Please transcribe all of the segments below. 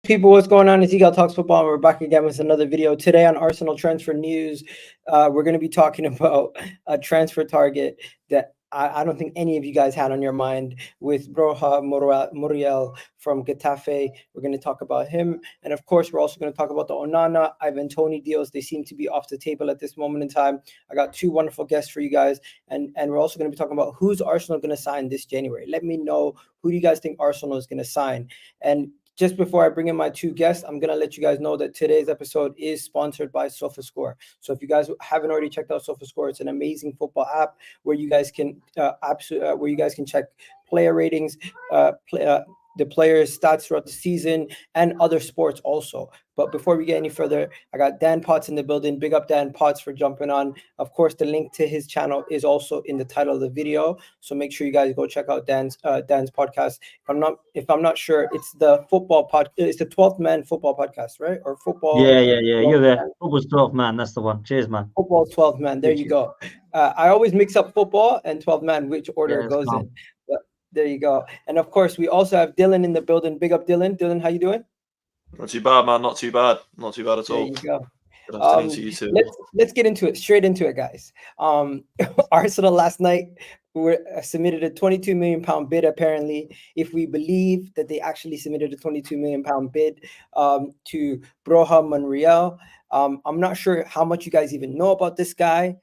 People, what's going on? It's Eagle Talks Football, and we're back again with another video. Today on Arsenal transfer news, we're going to be talking about a transfer target that I don't think any of you guys had on your mind with Borja Muriel from Getafe. We're going to talk about him. And of course, we're also going to talk about the Onana, Toney deals. They seem to be off the table at this moment in time. I got two wonderful guests for you guys. And we're also going to be talking about who's Arsenal going to sign this January. Let me know, who do you guys think Arsenal is going to sign? And just before I bring in my two guests, I'm going to let you guys know that today's episode is sponsored by SofaScore. So if you guys haven't already checked out SofaScore, it's an amazing football app where you guys can check player ratings, the players' stats throughout the season, and other sports also. But before we get any further, I got Dan Potts in the building. Big up Dan Potts for jumping on. Of course, the link to his channel is also in the title of the video. So make sure you guys go check out Dan's podcast. If I'm not sure, it's the football it's the 12th Man football podcast, right? Or football. Yeah. You're there. Football's 12th Man. That's the one. Cheers, man. Football 12th Man. There you go. I always mix up football and 12th Man, which order it goes in. But there you go. And of course, we also have Dylan in the building. Big up, Dylan. Dylan, how you doing? Not too bad, man. Not too bad. Not too bad at all. There you go. Good afternoon to you too. Let's get into it. Straight into it, guys. Arsenal last night submitted a £22 million bid, apparently, if we believe that they actually submitted a £22 million bid to Borja Monreal. I'm not sure how much you guys even know about this guy.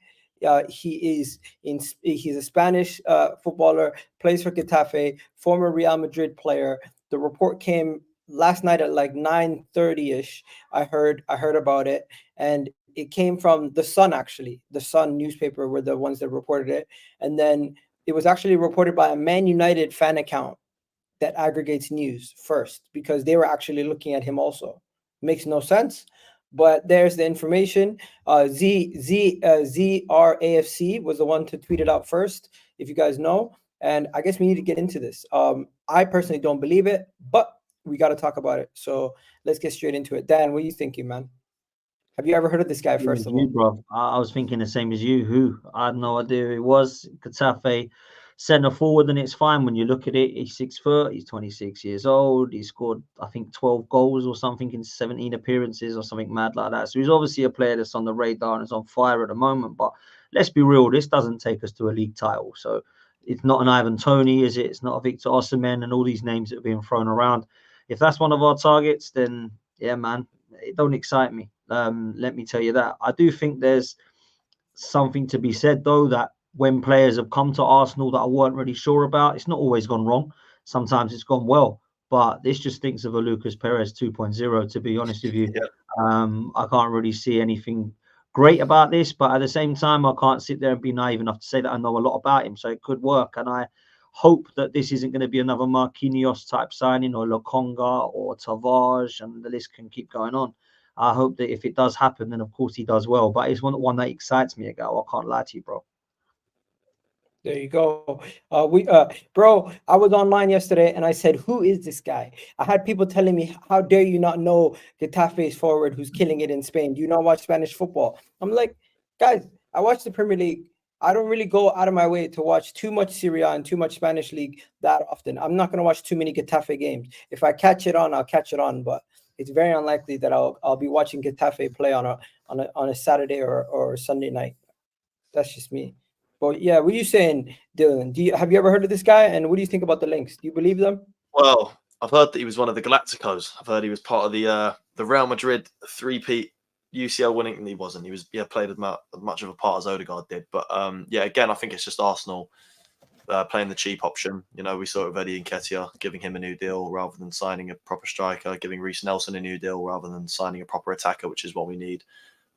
He's a Spanish footballer, plays for Getafe, former Real Madrid player. The report came last night at like 9:30ish. I heard about it, and it came from the Sun. Actually, the Sun newspaper were the ones that reported it, and then it was actually reported by a Man United fan account that aggregates news first, because they were actually looking at him also. Makes no sense, but there's the information. ZRAFC was the one to tweet it out first, if you guys know. And I guess we need to get into this. I personally don't believe it, but we got to talk about it. So let's get straight into it. Dan, what are you thinking, man? Have you ever heard of this guy, first of all? Bro. I was thinking the same as you. Who? I had no idea who it was. Getafe centre forward, and it's fine when you look at it. He's 6 foot. He's 26 years old. He scored, I think, 12 goals or something in 17 appearances or something mad like that. So he's obviously a player that's on the radar and is on fire at the moment. But let's be real, this doesn't take us to a league title. So it's not an Ivan Toney, is it? It's not a Victor Osimhen and all these names that are being thrown around. If that's one of our targets, then yeah, man, it don't excite me. Let me tell you that. I do think there's something to be said, though, that when players have come to Arsenal that I weren't really sure about, it's not always gone wrong. Sometimes it's gone well. But this just thinks of a Lucas Perez 2.0, to be honest with you. Yeah. I can't really see anything great about this, but at the same time, I can't sit there and be naive enough to say that I know a lot about him. So it could work. And I hope that this isn't going to be another Marquinhos type signing, or Lokonga or Tavares, and the list can keep going on. I hope that if it does happen, then of course he does well. But it's one that excites me, I can't lie to you, bro. There you go. Bro, I was online yesterday and I said, who is this guy? I had people telling me, how dare you not know Getafe's forward who's killing it in Spain? Do you not watch Spanish football? I'm like, guys, I watch the Premier League. I don't really go out of my way to watch too much Serie A and too much Spanish league that often. I'm not going to watch too many Getafe games. If I catch it on, I'll catch it on. But it's very unlikely that I'll be watching Getafe play on a Saturday or Sunday night. That's just me. But yeah, what are you saying, Dylan? Have you ever heard of this guy? And what do you think about the links? Do you believe them? Well, I've heard that he was one of the Galacticos. I've heard he was part of the Real Madrid three-peat UCL winning, and he wasn't. He was played as much of a part as Odegaard did. But yeah, again, I think it's just Arsenal playing the cheap option. You know, we saw it with Eddie Nketiah, giving him a new deal rather than signing a proper striker, giving Reece Nelson a new deal rather than signing a proper attacker, which is what we need.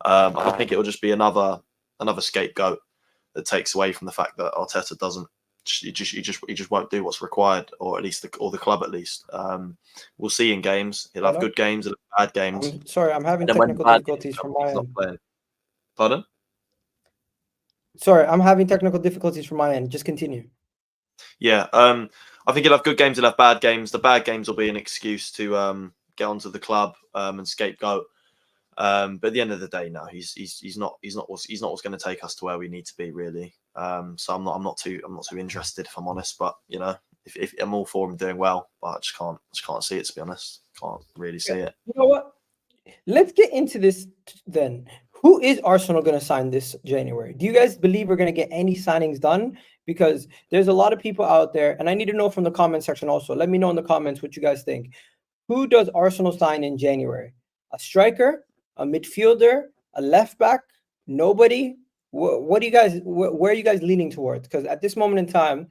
I think it will just be another scapegoat that takes away from the fact that Arteta doesn't. He just won't do what's required, or at least the club at least. We'll see in games. He'll have good games and bad games. I'm having technical difficulties from my end. Pardon? Sorry, I'm having technical difficulties from my end. Just continue. Yeah, I think he'll have good games. He'll have bad games. The bad games will be an excuse to get onto the club and scapegoat. But at the end of the day, no, he's not what's going to take us to where we need to be, really. So I'm not too interested, if I'm honest. But you know, if I'm all for him doing well, but I just can't see it, to be honest. Can't really see it. You know what? Let's get into this then. Who is Arsenal going to sign this January? Do you guys believe we're going to get any signings done? Because there's a lot of people out there, and I need to know from the comment section also. Let me know in the comments what you guys think. Who does Arsenal sign in January? A striker, a midfielder, a left back? Nobody? What do you guys? Where are you guys leaning towards? Because at this moment in time,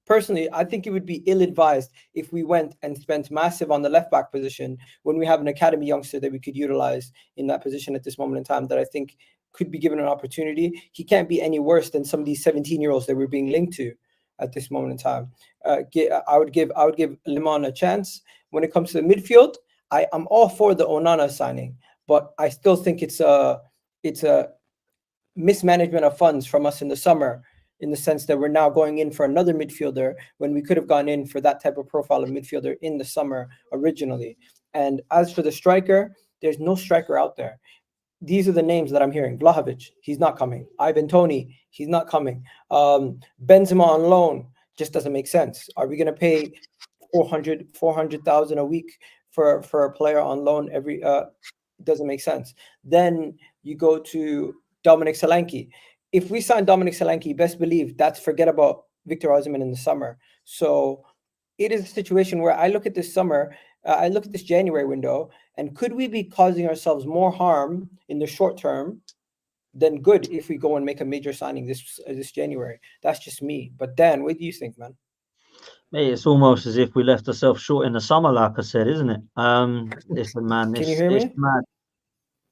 personally, I think it would be ill-advised if we went and spent massive on the left back position when we have an academy youngster that we could utilize in that position at this moment in time that I think could be given an opportunity. He can't be any worse than some of these 17-year-olds that we're being linked to at this moment in time. I would give Limon a chance. When it comes to the midfield, I'm all for the Onana signing, but I still think it's a mismanagement of funds from us in the summer, in the sense that we're now going in for another midfielder when we could have gone in for that type of profile of midfielder in the summer originally. And as for the striker, there's no striker out there. These are the names that I'm hearing. Vlahovic, he's not coming. Ivan Toney, he's not coming. Benzema on loan just doesn't make sense. Are we going to pay 400,000 a week for a player on loan every? It doesn't make sense. Then you go to Dominic Solanke. If we sign Dominic Solanke, best believe that's forget about Victor Osimhen in the summer. So it is a situation where I look at this summer, I look at this January window, and could we be causing ourselves more harm in the short term than good if we go and make a major signing this January? That's just me. But Dan, what do you think, man? Mate, it's almost as if we left ourselves short in the summer, like I said, isn't it? Listen, man, Can you hear me? mad.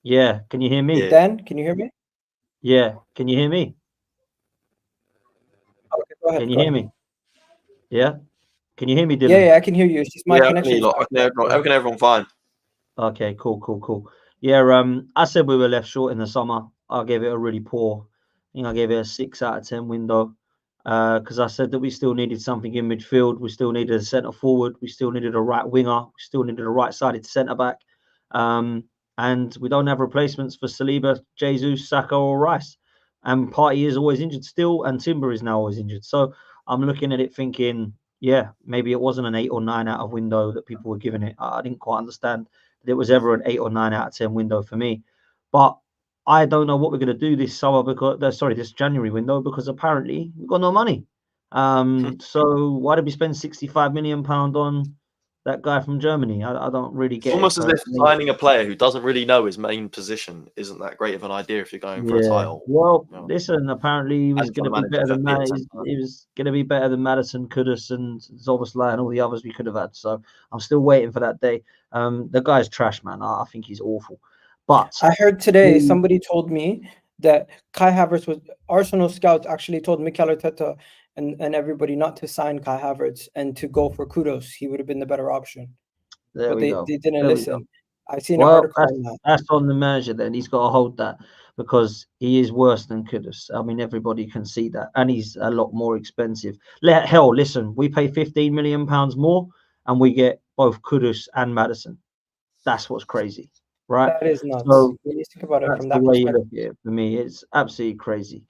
Yeah, can you hear me? Yeah. Dan, can you hear me? Yeah, can you hear me? Okay, go ahead. Can you hear me? Yeah, can you hear me, Dylan? Yeah, I can hear you. It's just my Yeah, connection. I can everyone fine. Okay, cool. Yeah, I said we were left short in the summer. I gave it a really poor. I think I gave it a 6 out of 10 window. Because I said that we still needed something in midfield. We still needed a centre forward. We still needed a right winger. We still needed a right-sided centre back. And we don't have replacements for Saliba, Jesus, Saka, or Rice. And Partey is always injured still, and Timber is now always injured. So I'm looking at it thinking, yeah, maybe it wasn't an 8 or 9 out of window that people were giving it. I didn't quite understand that it was ever an 8 or 9 out of 10 window for me. But I don't know what we're going to do this summer this January window, because apparently we've got no money. So why did we spend £65 million on that guy from Germany? I don't really get Almost it. as if signing a player who doesn't really know his main position isn't that great of an idea if you're going for a title. Well, listen, apparently he was And going to be better than he was going to be better than Maddison, Kudus, and Zoboslai and all the others we could have had. So I'm still waiting for that day. The guy's trash, man. I think he's awful. But I heard today somebody told me that Kai Havertz was Arsenal scouts actually told Mikel Arteta and everybody not to sign Kai Havertz and to go for Kudus. He would have been the better option. There But we go. they didn't listen. I seen an Well, article on that. that's on the manager then. He's got to hold that, because he is worse than Kudus. I mean, everybody can see that. And he's a lot more expensive. Hell, listen, we pay £15 million more and we get both Kudus and Maddison. That's what's crazy, right? That is nuts. So when you think about it that's from the that way you perspective. look at it. For me, it's absolutely crazy.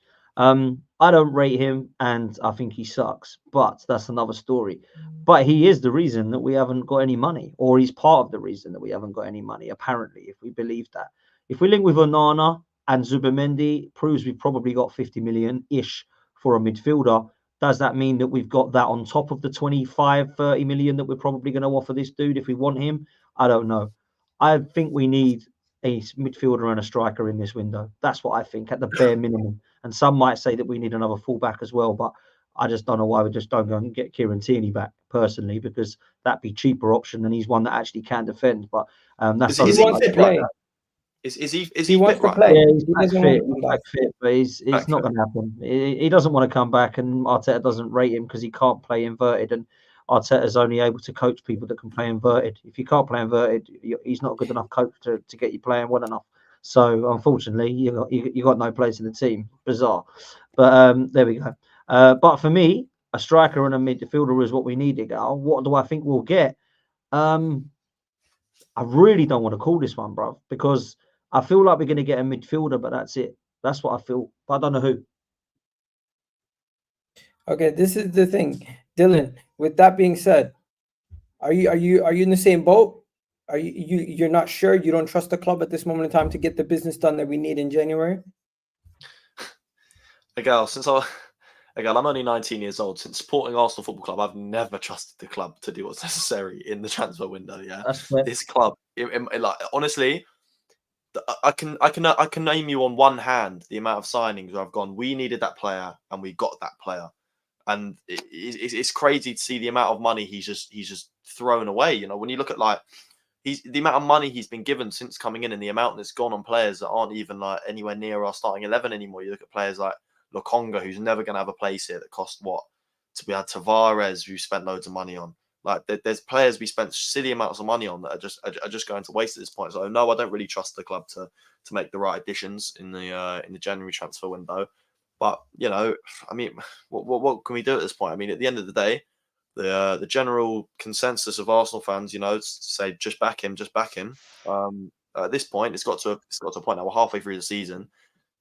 I don't rate him, and I think he sucks, but that's another story. But he is the reason that we haven't got any money, or he's part of the reason that we haven't got any money, apparently, if we believe that. If we link with Onana and Zubimendi, proves we've probably got 50 million-ish for a midfielder. Does that mean that we've got that on top of the 25, 30 million that we're probably going to offer this dude if we want him? I don't know. I think we need a midfielder and a striker in this window. That's what I think, at the bare minimum. And some might say that we need another fullback as well, but I just don't know why we just don't go and get Kieran Tierney back, personally, because that'd be cheaper option, and he's one that actually can defend. But that's he wants to play. Is he he wants to play? Yeah, he's He back doesn't fit. want to come He's back. back fit, but it's not going to happen. He doesn't want to come back, and Arteta doesn't rate him because he can't play inverted. And Arteta's only able to coach people that can play inverted. If you can't play inverted, he's not a good enough coach to get you playing well enough. So unfortunately, you got no place in the team. Bizarre, but there we go. But for me, a striker and a midfielder is what we need, Gal. What do I think we'll get? I really don't want to call this one, bro, because I feel like we're going to get a midfielder, but that's it. That's what I feel. But I don't know who. Okay, this is the thing, Dylan. with that being said, are you in the same boat? Are you're not sure? You don't trust the club at this moment in time to get the business done that we need in January? Again, I'm only 19 years old. Since supporting Arsenal Football Club, I've never trusted the club to do what's necessary in the transfer window. Yeah, That's fair. this club, like honestly, I can name you on one hand the amount of signings where I've gone, we needed that player and we got that player, and it's crazy to see the amount of money he's just thrown away. You know, when you look at like the amount of money he's been given since coming in, and the amount that's gone on players that aren't even like anywhere near our starting 11 anymore. You look at players like Lokonga, who's never going to have a place here, that cost what? We had Tavares, who spent loads of money on. Like there's players we spent silly amounts of money on that are just going to waste at this point. So no, I don't really trust the club to make the right additions in the January transfer window. But you know, I mean, what can we do at this point? I mean, at the end of the day, the general consensus of Arsenal fans, you know, say just back him, just back him. At this point, it's got to a point now. We're halfway through the season.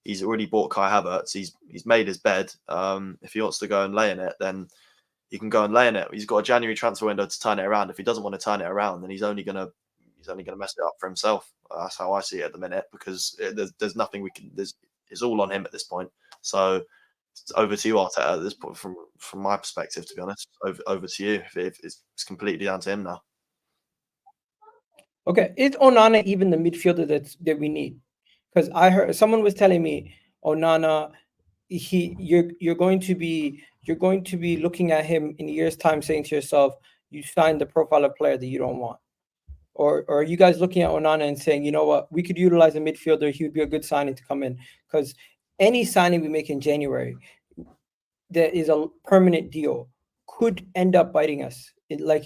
He's already bought Kai Havertz. He's made his bed. If he wants to go and lay in it, then he can go and lay in it. He's got a January transfer window to turn it around. If he doesn't want to turn it around, then he's only gonna mess it up for himself. That's how I see it at the minute, because there's nothing we can. It's all on him at this point. So over to you, Arteta, at this point, from my perspective, to be honest. Over to you. If it's completely down to him now. Okay, is Onana even the midfielder that we need? Because I heard someone was telling me Onana, you're going to be looking at him in a year's time, saying to yourself, you signed the profile of player that you don't want. Or are you guys looking at Onana and saying, you know what, we could utilize a midfielder, he would be a good signing to come in? Because any signing we make in January that is a permanent deal could end up biting us. Like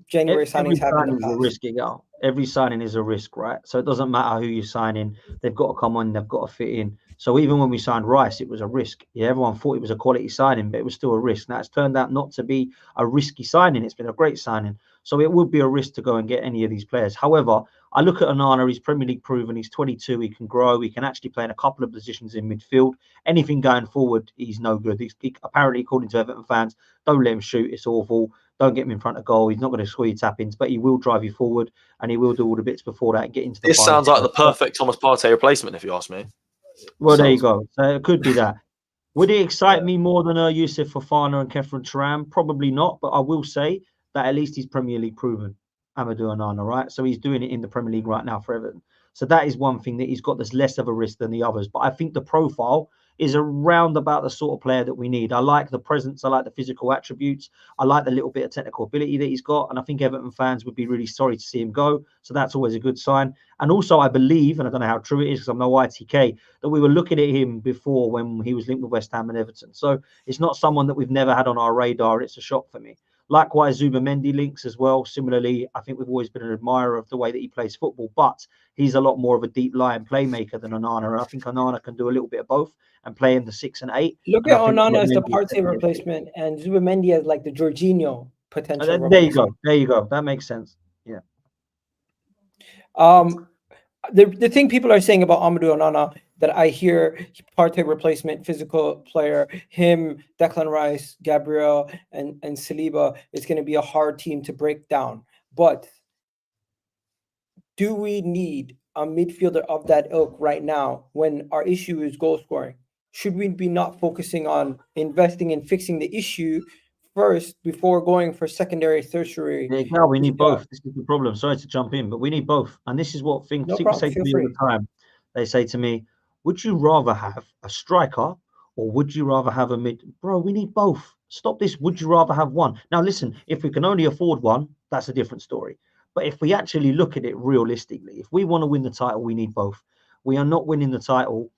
January signings happen in the past. Every signing is a risk, right? So it doesn't matter who you're signing. They've got to come on. They've got to fit in. So even when we signed Rice, it was a risk. Yeah, everyone thought it was a quality signing, but it was still a risk. Now, it's turned out not to be a risky signing. It's been a great signing. So it would be a risk to go and get any of these players. However, I look at Onana. He's Premier League proven. He's 22. He can grow. He can actually play in a couple of positions in midfield. Anything going forward, he's no good. He apparently, according to Everton fans, don't let him shoot. It's awful. Don't get him in front of goal. He's not going to score you tap-ins, but he will drive you forward, and he will do all the bits before that and get into the This sounds like the perfect Thomas Partey replacement, if you ask me. Well, there you go. So it could be that. Would it excite me more than Youssef Fofana and Kefren Turan? Probably not, but I will say that at least he's Premier League proven, Amadou Onana, right? So he's doing it in the Premier League right now for Everton. So that is one thing that he's got that's less of a risk than the others. But I think the profile is around about the sort of player that we need. I like the presence. I like the physical attributes. I like the little bit of technical ability that he's got. And I think Everton fans would be really sorry to see him go. So that's always a good sign. And also, I believe, and I don't know how true it is because I'm no ITK, that we were looking at him before when he was linked with West Ham and Everton. So it's not someone that we've never had on our radar. It's a shock for me. Likewise, Zubimendi links as well. Similarly, I think we've always been an admirer of the way that he plays football, but he's a lot more of a deep line playmaker than Onana. And I think Onana can do a little bit of both and play in the 6 and 8. Look at Onana as the Partey replacement and Zubimendi as like the Jorginho potential. There you go. There you go. That makes sense. Yeah. The thing people are saying about Amadou Onana that I hear, Partey replacement, physical player, him, Declan Rice, Gabriel, and Saliba, is going to be a hard team to break down. But do we need a midfielder of that ilk right now when our issue is goal scoring? Should we be not focusing on investing in fixing the issue first before going for secondary, tertiary? Yeah, we need both. This is the problem. Sorry to jump in, but we need both. And this is what people say to me all the time. They say to me, would you rather have a striker or would you rather have a mid? Bro, we need both. Stop this. Would you rather have one? Now, listen, if we can only afford one, that's a different story. But if we actually look at it realistically, if we want to win the title, we need both. We are not winning the title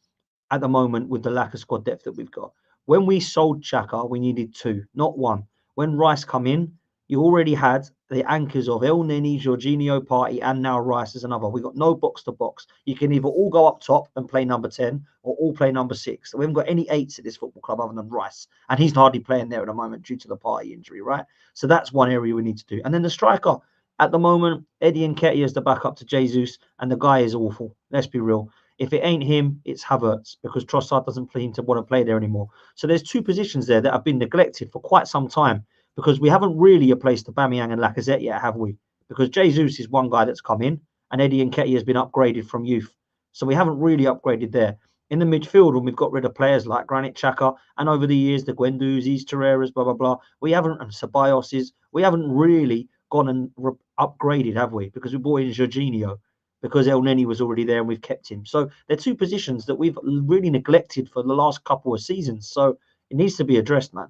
at the moment with the lack of squad depth that we've got. When we sold Xhaka, we needed 2, not 1. When Rice come in, you already had the anchors of El Neni, Jorginho, Partey, and now Rice as another. We got no box to box. You can either all go up top and play number 10 or all play number 6. So we haven't got any 8s at this football club other than Rice. And he's hardly playing there at the moment due to the Partey injury, right? So that's one area we need to do. And then the striker, at the moment, Eddie Nketiah is the backup to Jesus, and the guy is awful. Let's be real. If it ain't him, it's Havertz, because Trossard doesn't seem to want to play there anymore. So there's 2 positions there that have been neglected for quite some time because we haven't really replaced Aubameyang and Lacazette yet, have we? Because Jesus is one guy that's come in, and Eddie Nketiah has been upgraded from youth. So we haven't really upgraded there. In the midfield, when we've got rid of players like Granit Xhaka, and over the years, the Guendouzi's, Torreira's, blah, blah, blah, we haven't, and Ceballos, we haven't really gone and upgraded, have we? Because we brought in Jorginho, because El Neni was already there and we've kept him. So they're two positions that we've really neglected for the last couple of seasons. So it needs to be addressed, man.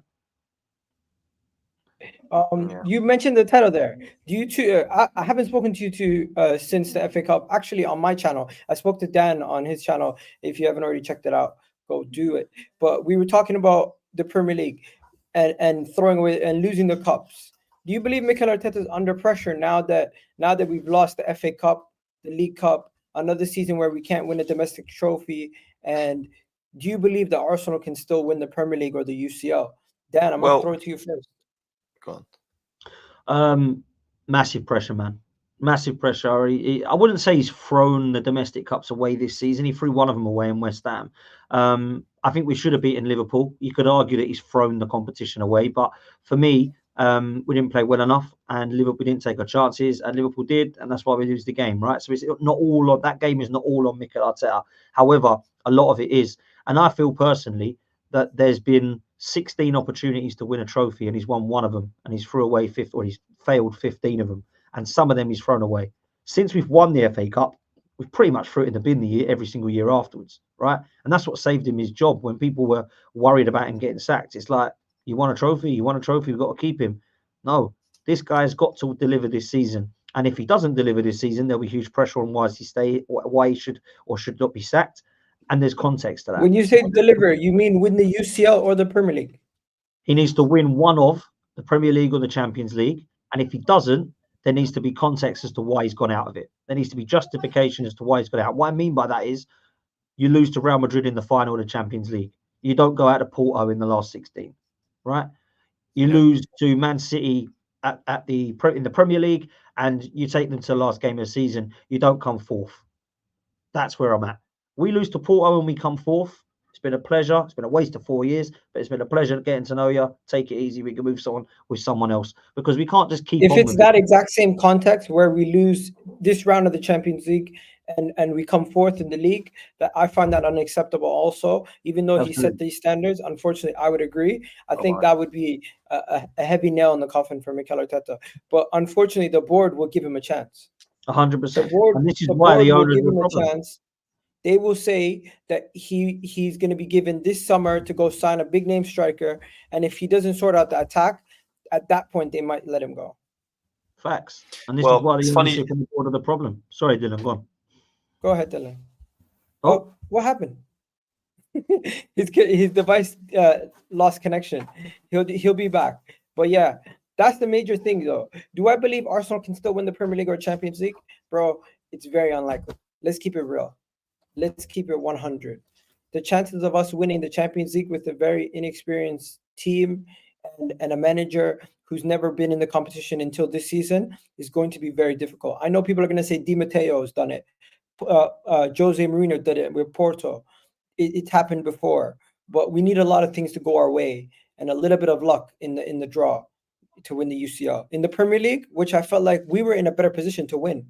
You mentioned the title there. Do you two? I haven't spoken to you two since the FA Cup. Actually, on my channel, I spoke to Dan on his channel. If you haven't already checked it out, go do it. But we were talking about the Premier League and throwing away and losing the cups. Do you believe Mikel Arteta is under pressure now that we've lost the FA Cup, the League Cup, another season where we can't win a domestic trophy? And do you believe that Arsenal can still win the Premier League or the UCL? Dan, I'm gonna throw it to you first. Go on. Massive pressure, man. Massive pressure. I wouldn't say he's thrown the domestic cups away this season. He threw one of them away in West Ham. I think we should have beaten Liverpool. You could argue that he's thrown the competition away, but for me, we didn't play well enough, and Liverpool didn't take our chances, and Liverpool did, and that's why we lose the game, right? So it's not all on that game. Is not all on Mikel Arteta. However, a lot of it is, and I feel personally that there's been 16 opportunities to win a trophy, and he's won one of them, and he's threw away he's failed 15 of them, and some of them he's thrown away. Since we've won the FA Cup, we've pretty much threw it in the bin every single year afterwards, right? And that's what saved him his job when people were worried about him getting sacked. It's like, you won a trophy, we've got to keep him. No, this guy's got to deliver this season. And if he doesn't deliver this season, there'll be huge pressure on why he should or should not be sacked. And there's context to that. When you say deliver, you mean win the UCL or the Premier League? He needs to win one of the Premier League or the Champions League. And if he doesn't, there needs to be context as to why he's gone out of it. There needs to be justification as to why he's gone out. What I mean by that is you lose to Real Madrid in the final of the Champions League. You don't go out to Porto in the last 16, right? You lose to Man City in the Premier League, and you take them to the last game of the season. You don't come fourth. That's where I'm at. We lose to Porto and we come fourth. It's been a pleasure. It's been a waste of 4 years, but it's been a pleasure getting to know you. Take it easy. We can move on with someone else, because we can't just keep. If it's that exact same context where we lose this round of the Champions League and we come fourth in the league, that I find that unacceptable also, even though he set these standards. Unfortunately, I would agree. I think that would be a heavy nail in the coffin for Mikel Arteta. But unfortunately, the board will give him a chance. 100%. The board, and this is why the owners will give him a chance. They will say that he's going to be given this summer to go sign a big name striker, and if he doesn't sort out the attack, at that point they might let him go. Facts. And this is why the owners are on board of the problem. Sorry, Dylan, go on. Go ahead, Dylan. Oh, what happened? his device lost connection. He'll be back. But yeah, that's the major thing, though. Do I believe Arsenal can still win the Premier League or Champions League? Bro, it's very unlikely. Let's keep it real. Let's keep it 100. The chances of us winning the Champions League with a very inexperienced team and a manager who's never been in the competition until this season is going to be very difficult. I know people are going to say Di Matteo has done it. Jose Mourinho did it with Porto. It's happened before, but we need a lot of things to go our way and a little bit of luck in the draw to win the UCL. In the Premier League, which I felt like we were in a better position to win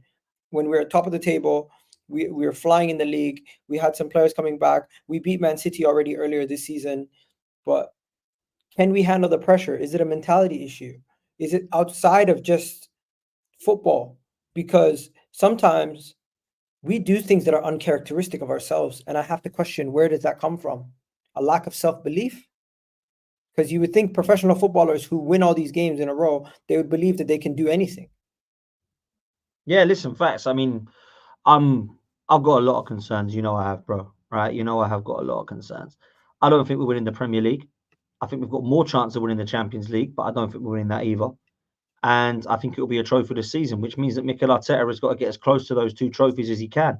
when we were at top of the table. We were flying in the league. We had some players coming back. We beat Man City already earlier this season. But can we handle the pressure? Is it a mentality issue? Is it outside of just football? Because sometimes we do things that are uncharacteristic of ourselves. And I have to question, where does that come from? A lack of self-belief? Because you would think professional footballers who win all these games in a row, they would believe that they can do anything. Yeah, listen, facts. I mean, I've got a lot of concerns. You know I have, bro. Right? You know I have got a lot of concerns. I don't think we're winning the Premier League. I think we've got more chance of winning the Champions League, but I don't think we're winning that either. And I think it'll be a trophy this season, which means that Mikel Arteta has got to get as close to those two trophies as he can.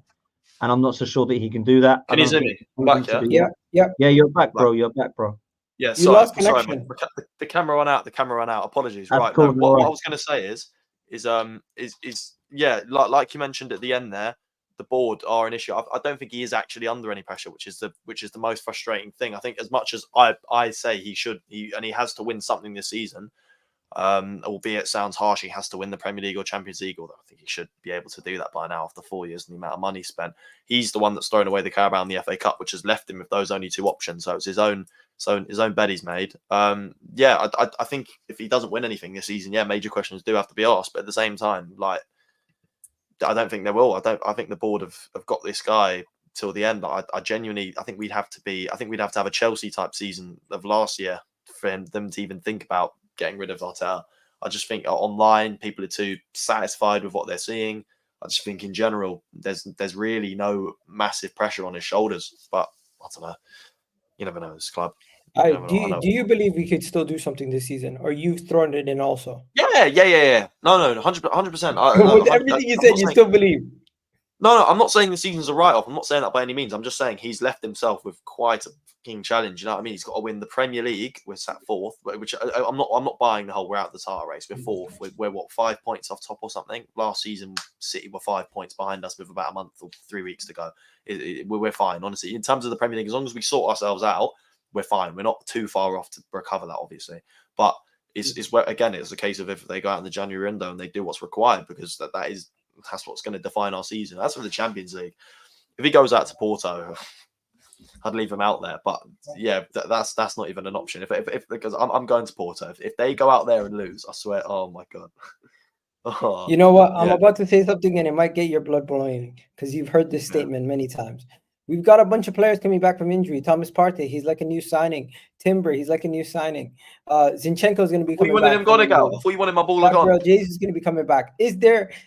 And I'm not so sure that he can do that. Can you hear me? Back, yeah? Yeah, you're back, bro. You're back, bro. Yeah, you lost connection. Sorry, the camera ran out. The camera ran out. Apologies. That's right. cool, No, what I was going to say is yeah, like you mentioned at the end there, the board are an issue. I don't think he is actually under any pressure, which is the most frustrating thing. I think as much as I say he has to win something this season, Albeit it sounds harsh, he has to win the Premier League or Champions League, although I think he should be able to do that by now after 4 years and the amount of money spent. He's the one that's thrown away the Carabao and the FA Cup, which has left him with those only two options. So it's his own bed he's made. I think if he doesn't win anything this season, major questions do have to be asked. But at the same time, like, I don't think they will. I think the board have got this guy till the end. I genuinely, I think we'd have to have a Chelsea type season of last year for them to even think about getting rid of Arteta. I just think online people are too satisfied with what they're seeing. I just think in general there's really no massive pressure on his shoulders. But I don't know. You never know this club. Do you believe we could still do something this season, or you've thrown it in also? Yeah. No, 100%. With everything you said, you still believe? No, I'm not saying the season's a write-off. I'm not saying that by any means. I'm just saying he's left himself with quite a fucking challenge. You know what I mean? He's got to win the Premier League. We're sat fourth, which I'm not buying the whole we're out of the title race. We're fourth. We're what, 5 points off top or something? Last season, City were 5 points behind us with about a month or 3 weeks to go. We're fine, honestly. In terms of the Premier League, as long as we sort ourselves out, we're fine. We're not too far off to recover that, obviously. But it's where, again, it's a case of if they go out in the January window and they do what's required, because that's what's going to define our season. That's for the Champions League. If he goes out to Porto, I'd leave him out there. But yeah, that's not even an option. If because I'm going to Porto. If they go out there and lose, I swear, oh my god. Oh, you know what? I'm about to say something, and it might get your blood boiling because you've heard this statement many times. We've got a bunch of players coming back from injury. Thomas Partey, he's like a new signing. Timber, he's like a new signing. Zinchenko is going to be coming back. Before you wanted him gone again. Before you wanted my ball gone. Jesus is going to be coming back. Is there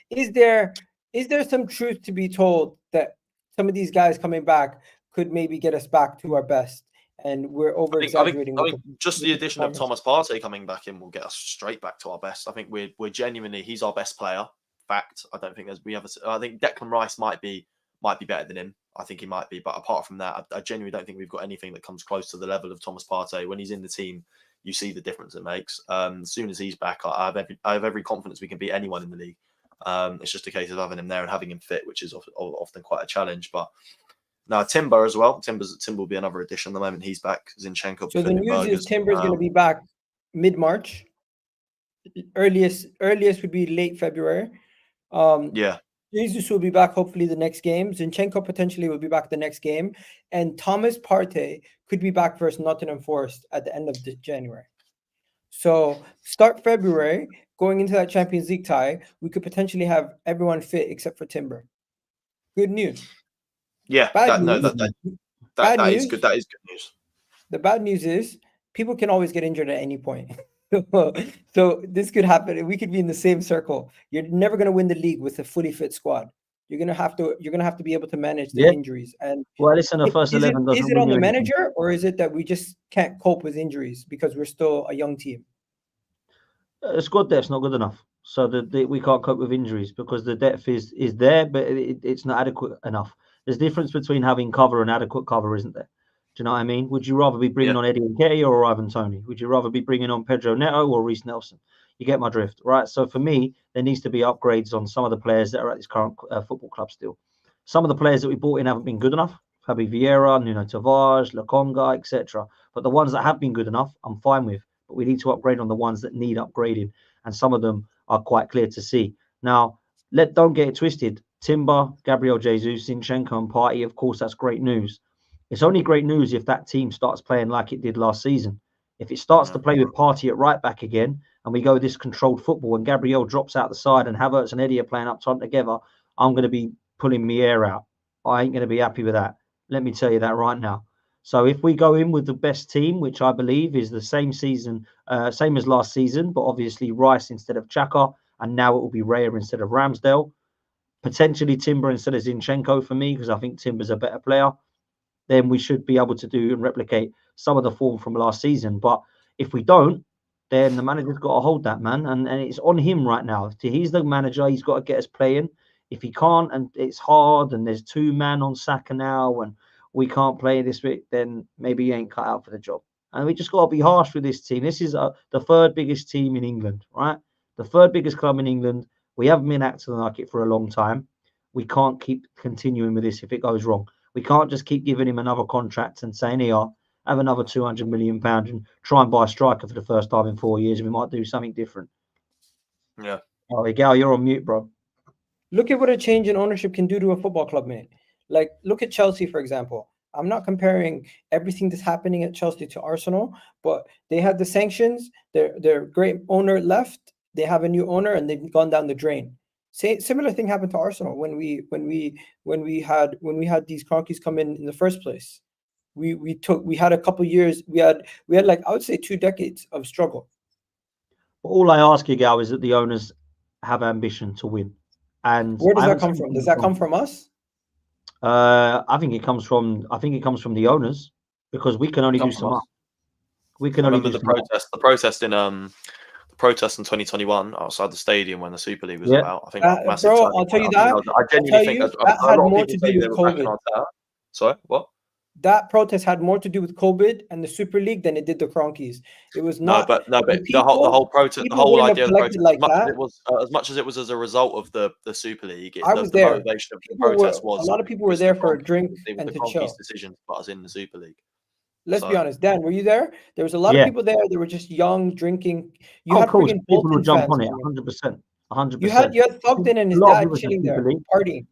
some truth to be told that some of these guys coming back could maybe get us back to our best? And we're over exaggerating. I think just the addition of Thomas Partey coming back in will get us straight back to our best. I think we're genuinely, he's our best player. Fact. I don't think I think Declan Rice might be better than him. I think he might be, but apart from that, I genuinely don't think we've got anything that comes close to the level of Thomas Partey. When he's in the team, you see the difference it makes. As soon as he's back, I have every confidence we can beat anyone in the league. It's just a case of having him there and having him fit, which is often quite a challenge. But now Timber as well. Timber will be another addition. The moment he's back, Zinchenko. So the news is Timber is going to be back mid-March. Earliest would be late February. Jesus will be back hopefully the next game. Zinchenko potentially will be back the next game. And Thomas Partey could be back versus Nottingham Forest at the end of January. So start February, going into that Champions League tie, we could potentially have everyone fit except for Timber. Good news. Yeah, that is good. That is good news. The bad news is people can always get injured at any point. So this could happen. We could be in the same circle. You're never going to win the league with a fully fit squad. You're gonna have to be able to manage the injuries. And well, listen, the first 11 doesn't. Is it on the manager, or is it that we just can't cope with injuries because we're still a young team? Squad depth's not good enough, so we can't cope with injuries because the depth is there, but it's not adequate enough. There's a difference between having cover and adequate cover, isn't there? Do you know what I mean? Would you rather be bringing on Eddie Nketiah or Ivan Toney? Would you rather be bringing on Pedro Neto or Reece Nelson? You get my drift, right? So for me, there needs to be upgrades on some of the players that are at this current football club still. Some of the players that we brought in haven't been good enough. Fabi Vieira, Nuno Tavares, Lokonga, etc. But the ones that have been good enough, I'm fine with. But we need to upgrade on the ones that need upgrading. And some of them are quite clear to see. Now, don't get it twisted. Timber, Gabriel Jesus, Zinchenko and Partey, of course, that's great news. It's only great news if that team starts playing like it did last season. If it starts to play with Partey at right back again, and we go this controlled football, and Gabriel drops out the side, and Havertz and Eddie are playing up front together, I'm going to be pulling my hair out. I ain't going to be happy with that. Let me tell you that right now. So if we go in with the best team, which I believe is the same as last season, but obviously Rice instead of Xhaka, and now it will be Raya instead of Ramsdale, potentially Timber instead of Zinchenko for me, because I think Timber's a better player, then we should be able to do and replicate some of the form from last season. But if we don't, then the manager's got to hold that, man. And it's on him right now. He's the manager. He's got to get us playing. If he can't, and it's hard, and there's 2 men on Saka now, and we can't play this week, then maybe he ain't cut out for the job. And we just got to be harsh with this team. This is the 3rd biggest team in England, right? The 3rd biggest club in England. We haven't been acting like it for a long time. We can't keep continuing with this if it goes wrong. We can't just keep giving him another contract and saying, here, have another £200 million and try and buy a striker for the first time in 4 years, and we might do something different. Yeah. Oh, Gal, you're on mute, bro. Look at what a change in ownership can do to a football club, mate. Like, look at Chelsea, for example. I'm not comparing everything that's happening at Chelsea to Arsenal, but they had the sanctions. Their great owner left. They have a new owner, and they've gone down the drain. Similar thing happened to Arsenal when we had these cronkies come in the first place. We had a couple years. We had like, I would say 2 decades of struggle. All I ask you, Gal, is that the owners have ambition to win. And where does that come from? Does that come from us? I think it comes from the owners, because we can only do so much. We can only do the protest in 2021 outside the stadium when the Super League was about. I think massive. Bro, I'll tell you that. I genuinely think that had more to do with COVID. Sorry, what? That protest had more to do with COVID and the Super League than it did the Cronkies. It was not. But the whole protest, the whole idea of the protest, like as much as it was as a result of the Super League, I was there. The motivation of the protest was a lot of people were there for a drink and to chill. Decision to put us in the Super League. Let's be honest, Dan. Were you there? There was a lot of people there. They were just young, drinking. You had people would jump on it, 100%. 100%. You had Thugden and his dad chilling there, partying.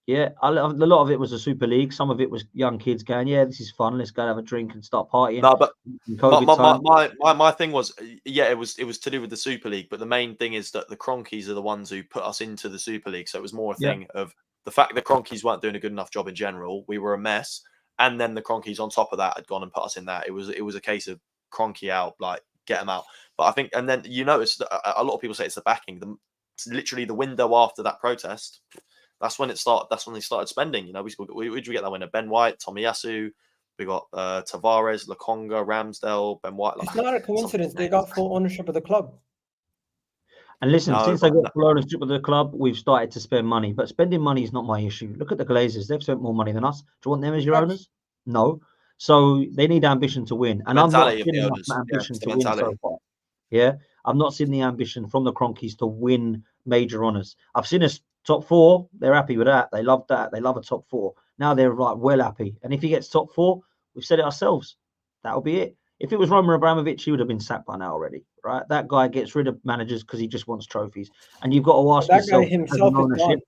Yeah, a lot of it was a Super League. Some of it was young kids going, "Yeah, this is fun. Let's go have a drink and start partying." No, but my thing was, it was to do with the Super League. But the main thing is that the Cronkies are the ones who put us into the Super League. So it was more a thing of the fact that Cronkies weren't doing a good enough job in general. We were a mess, and then the Cronkies on top of that had gone and put us in that. It was a case of Cronky out, like get them out. But I think, and then you notice that a lot of people say it's the backing. Literally the window after that protest. That's when they started spending. We get that winner. Ben White, Tomiyasu, we got Tavares, Lokonga, Ramsdale, Ben White. It's not a coincidence. They got full ownership of the club. And listen, since they got full ownership of the club, we've started to spend money. But spending money is not my issue. Look at the Glazers. They've spent more money than us. Do you want them as your owners? No. So they need ambition to win. And I'm not seeing enough ambition to win so far. Yeah. I've not seen the ambition from the Cronkies to win major honours. I've seen us top 4, they're happy with that. They love that. They love a top 4. Now they're like well happy. And if he gets top 4, we've said it ourselves. That'll be it. If it was Roman Abramovich, he would have been sacked by now already, right? That guy gets rid of managers because he just wants trophies. And you've got to ask yourself, that guy himself is gone.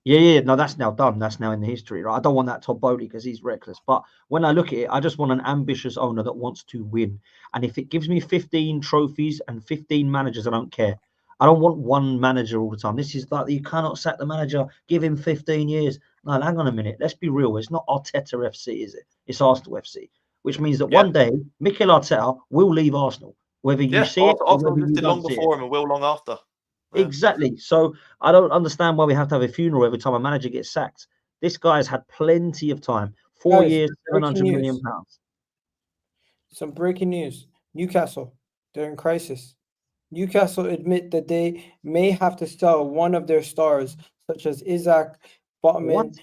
Yeah. No, that's now done. That's now in the history, right? I don't want that Todd Bowley because he's reckless. But when I look at it, I just want an ambitious owner that wants to win. And if it gives me 15 trophies and 15 managers, I don't care. I don't want one manager all the time. This is like, you cannot sack the manager, give him 15 years. No, hang on a minute. Let's be real. It's not Arteta FC, is it? It's Arsenal FC, which means that one day Mikel Arteta will leave Arsenal, whether you see it or whether you did long before him and will long after. Yeah. Exactly. So I don't understand why we have to have a funeral every time a manager gets sacked. This guy's had plenty of time. 4 years, £700 million. Some breaking news. Newcastle, they're in crisis. Newcastle admit that they may have to sell one of their stars, such as Isaac, Botman,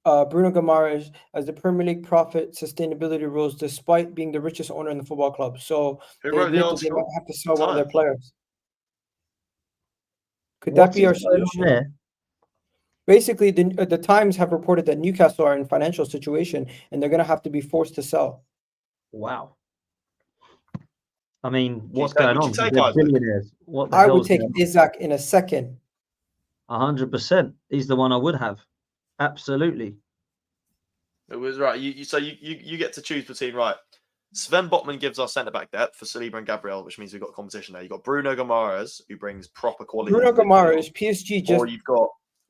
Bruno Guimaraes, as the Premier League profit sustainability rules, despite being the richest owner in the football club. So they admit that they might have to sell one of their players. Could that be our solution? There? Basically, the Times have reported that Newcastle are in financial situation and they're going to have to be forced to sell. Wow. I mean, what's going on? They're billionaires. I would take Isaac in a second. 100%. He's the one I would have. Absolutely. It was right. You get to choose between, right, Sven Botman gives us centre-back depth for Saliba and Gabriel, which means we've got competition there. You've got Bruno Guimaraes, who brings proper quality. Bruno Guimaraes, PSG just...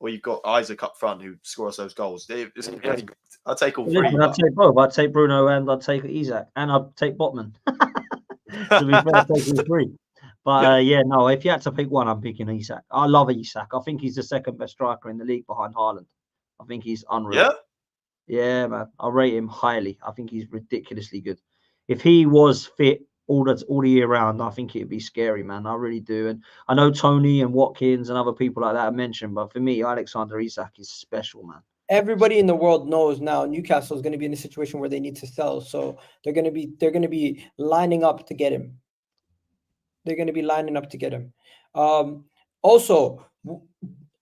Or you've got Isaac up front, who scores those goals. I'd take all 3. I'd take both. I'd take Bruno and I'd take Isaac. And I'd take Botman. To be fair, I'd take all 3. But no, if you had to pick one, I'm picking Isak. I love Isak. I think he's the second best striker in the league behind Haaland. I think he's unreal. Yeah, man. I rate him highly. I think he's ridiculously good. If he was fit all the year round, I think it'd be scary, man. I really do. And I know Toney and Watkins and other people like that I mentioned, but for me, Alexander Isak is special, man. Everybody in the world knows now Newcastle is going to be in a situation where they need to sell, so they're going to be lining up to get him. Also,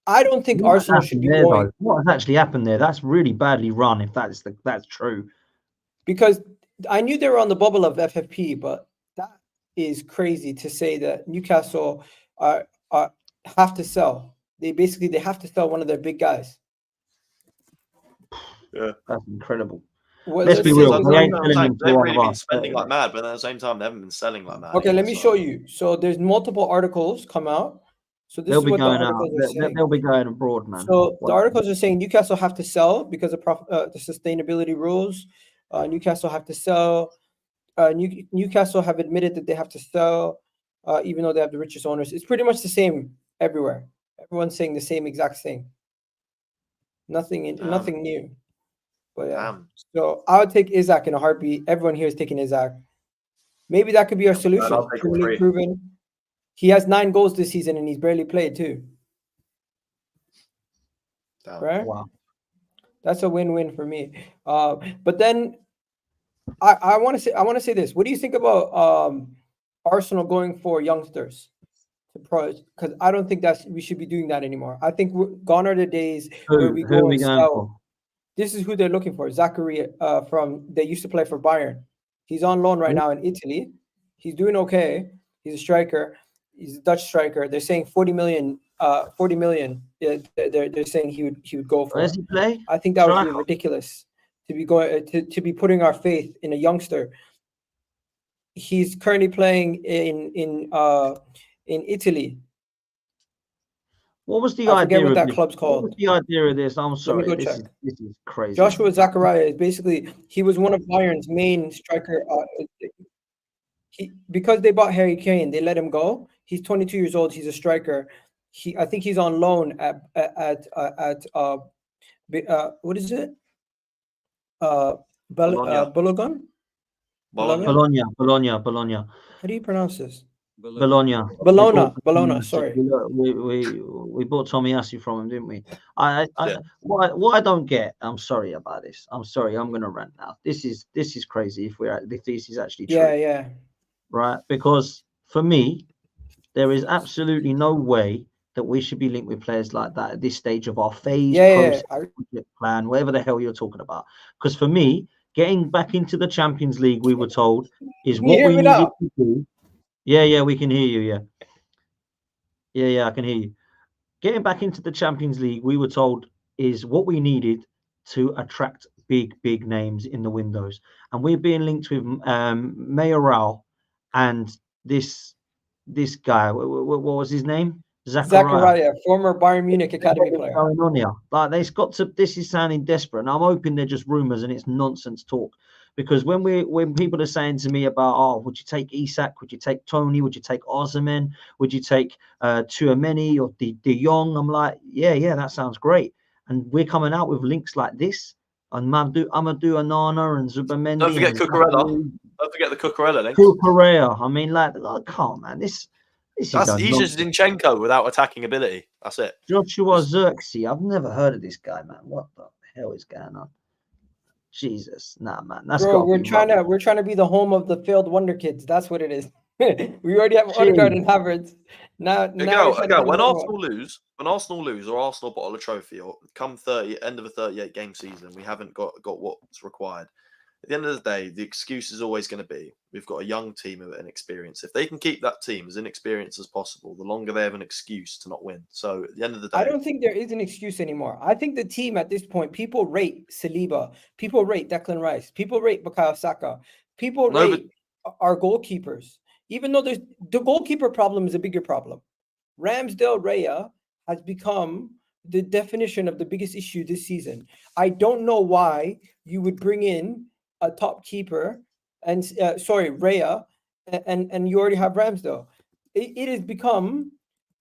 I don't think Arsenal should be going. What has actually happened there? That's really badly run. If that's true, because I knew they were on the bubble of FFP, but that is crazy to say that Newcastle are have to sell. They have to sell one of their big guys. Yeah, That's incredible. Well, Let's be say real. his They ain't name now. selling him to they've one really of been us. spending like mad, but at the same time, they haven't been selling like mad. Okay, either, let me so. show you. So there's multiple articles come out. So this They'll is be what the going out. articles are saying. They'll be going abroad, man. So the Wow. articles are saying Newcastle have to sell because of the sustainability rules. Newcastle have to sell. Newcastle have admitted that they have to sell, even though they have the richest owners. It's pretty much the same everywhere. Everyone's saying the same exact thing. Nothing new. But yeah. Damn. So I would take Isaac in a heartbeat. Everyone here is taking Isaac. Maybe that could be our solution. I'll take all Premier three. League proven. He has 9 goals this season and he's barely played too. Damn. Right? Wow. That's a win-win for me. But then I want to say this. What do you think about Arsenal going for youngsters to pros? Because I don't think we should be doing that anymore. I think gone are the days where we Who go are we and going scout. for? This is who they're looking for. Zachary they used to play for Bayern. He's on loan right now in Italy. He's doing okay. He's a striker. He's a Dutch striker. They're saying 40 million. 40 million. They're saying he would go for. Where does he play? I think that would be Striker? ridiculous to be going to be putting our faith in a youngster. He's currently playing in Italy. What was the I forget idea what of that this? club's What was called. the idea of this? I'm Let me sorry. go This check. is crazy. Joshua Zachariah is basically he was one of Bayern's main striker. Because they bought Harry Kane, they let him go. He's 22 years old. He's a striker. I think he's on loan at what is it? Bologna. Bologun? Bologna. Bologna. How do you pronounce this? Bologna. Bologna. Sorry. We bought Tomiyasu from him, didn't we? What I don't get. I'm sorry about this. I'm sorry. I'm gonna rant now. This is crazy. If this is actually true. Yeah. Right? Because for me, there is absolutely no way that we should be linked with players like that at this stage of our phase, process, plan, whatever the hell you're talking about. Because for me, getting back into the Champions League, we were told, is what we needed to do. Yeah, we can hear you. Yeah, I can hear you. Getting back into the Champions League, we were told, is what we needed to attract big names in the windows. And we're being linked with Mayoral and this guy. What was his name? Zachariah, former Bayern Munich academy player. Going on here? Like, this is sounding desperate, and I'm hoping they're just rumors and it's nonsense talk. Because when people are saying to me about, oh, would you take Isak? Would you take Toney? Would you take Osimhen? Would you take Tchouaméni or De Jong? I'm like, yeah, that sounds great. And we're coming out with links like this, and Amadou Onana and Zubamendi. Don't forget Cucurella. Don't forget the Cucurella link. Cucurella. I mean, like, come on, man. This is he's just Zinchenko without attacking ability. That's it. Joshua Zirkzee. I've never heard of this guy, man. What the hell is going on? Jesus, nah, man. That's Bro, we're trying to be the home of the failed wonder kids. That's what it is. We already have Odegaard and Havertz. Now when Arsenal lose, or Arsenal bottle a trophy, or come end of a 38 game season, we haven't got what's required. At the end of the day, the excuse is always going to be we've got a young team of inexperience. If they can keep that team as inexperienced as possible, the longer they have an excuse to not win. So at the end of the day, I don't think there is an excuse anymore. I think the team at this point, people rate Saliba, people rate Declan Rice, people rate Bukayo Saka, people rate our goalkeepers. Even though the goalkeeper problem is a bigger problem. Ramsdale Raya has become the definition of the biggest issue this season. I don't know why you would bring in a top keeper and Raya, and you already have Ramsdale. It has become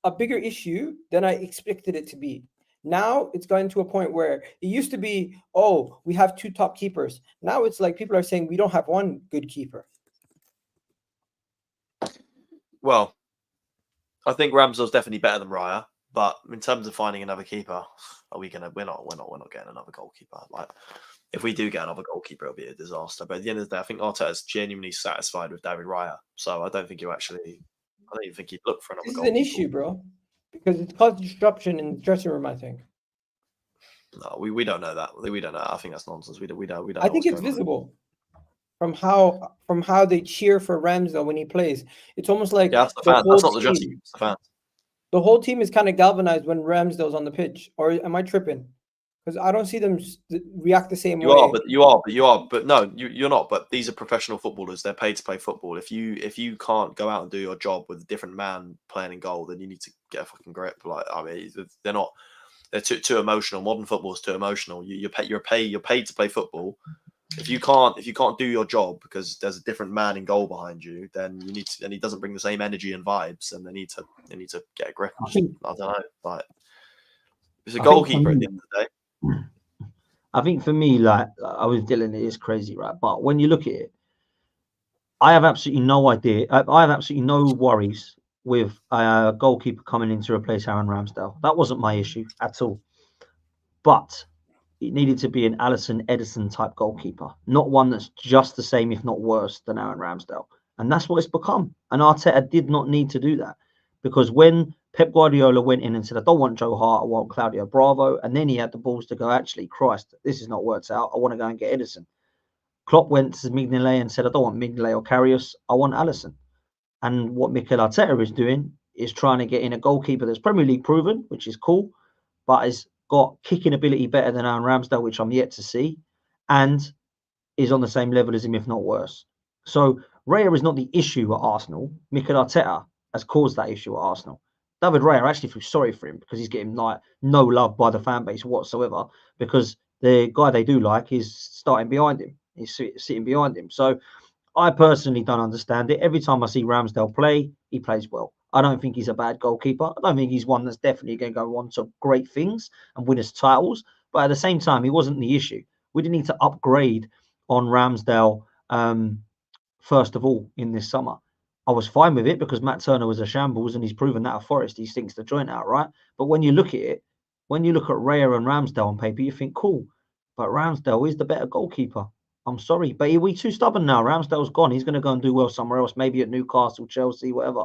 a bigger issue than I expected it to be. Now it's gotten to a point where it used to be, oh, we have 2 top keepers. Now it's like people are saying we don't have 1 good keeper. Well, I think Ramsdale's definitely better than Raya, but in terms of finding another keeper, we're not getting another goalkeeper. Like, if we do get another goalkeeper, it'll be a disaster. But at the end of the day, I think Arteta's genuinely satisfied with David Raya. So I don't think he'd look for another goalkeeper. This is an issue, bro, because it's caused disruption in the dressing room, I think. No, we don't know that. We don't know. I think that's nonsense. We don't. I think it's visible. from how they cheer for Ramsdale when he plays. It's almost like Yeah, that's the the fans. whole That's not the dressing team. room. It's the fans. The whole team is kind of galvanized when Ramsdale's on the pitch. Or am I tripping? Because I don't see them react the same You way. are, but no, you're not. But these are professional footballers. They're paid to play football. If you can't go out and do your job with a different man playing in goal, then you need to get a fucking grip. Like, I mean, they're not. They're too emotional. Modern football is too emotional. You're paid to play football. If you can't do your job because there's a different man in goal behind you, then you need to, and he doesn't bring the same energy and vibes, and they need to get a grip. I think I don't know. Like, it's a I think for goalkeeper at me, the end of the day. I think for me, like I was Dylan, it is crazy, right? But when you look at it, I have absolutely no idea. I have absolutely no worries with a goalkeeper coming in to replace Aaron Ramsdale. That wasn't my issue at all. But it needed to be an Alisson Edison type goalkeeper, not one that's just the same, if not worse, than Aaron Ramsdale. And that's what it's become. And Arteta did not need to do that because when Pep Guardiola went in and said, I don't want Joe Hart, I want Claudio Bravo, and then he had the balls to go, actually, Christ, this is not worked out. I want to go and get Edison. Klopp went to Mignolet and said, I don't want Mignolet or Karius, I want Alisson. And what Mikel Arteta is doing is trying to get in a goalkeeper that's Premier League proven, which is cool, but has got kicking ability better than Aaron Ramsdale, which I'm yet to see, and is on the same level as him, if not worse. So Raya is not the issue at Arsenal. Mikel Arteta has caused that issue at Arsenal. David Raya actually feels sorry for him because he's getting like no love by the fan base whatsoever because the guy they do like is starting behind him. He's sitting behind him. So I personally don't understand it. Every time I see Ramsdale play, he plays well. I don't think he's a bad goalkeeper. I don't think he's one that's definitely going to go on to great things and win us titles. But at the same time, he wasn't the issue. We didn't need to upgrade on Ramsdale first of all in this summer. I was fine with it because Matt Turner was a shambles and he's proven that at Forest. He stinks the joint out, right? But when you look at it, when you look at Raya and Ramsdale on paper, you think, cool. But Ramsdale is the better goalkeeper. I'm sorry, but are we too stubborn now? Ramsdale's gone. He's going to go and do well somewhere else, maybe at Newcastle, Chelsea, whatever.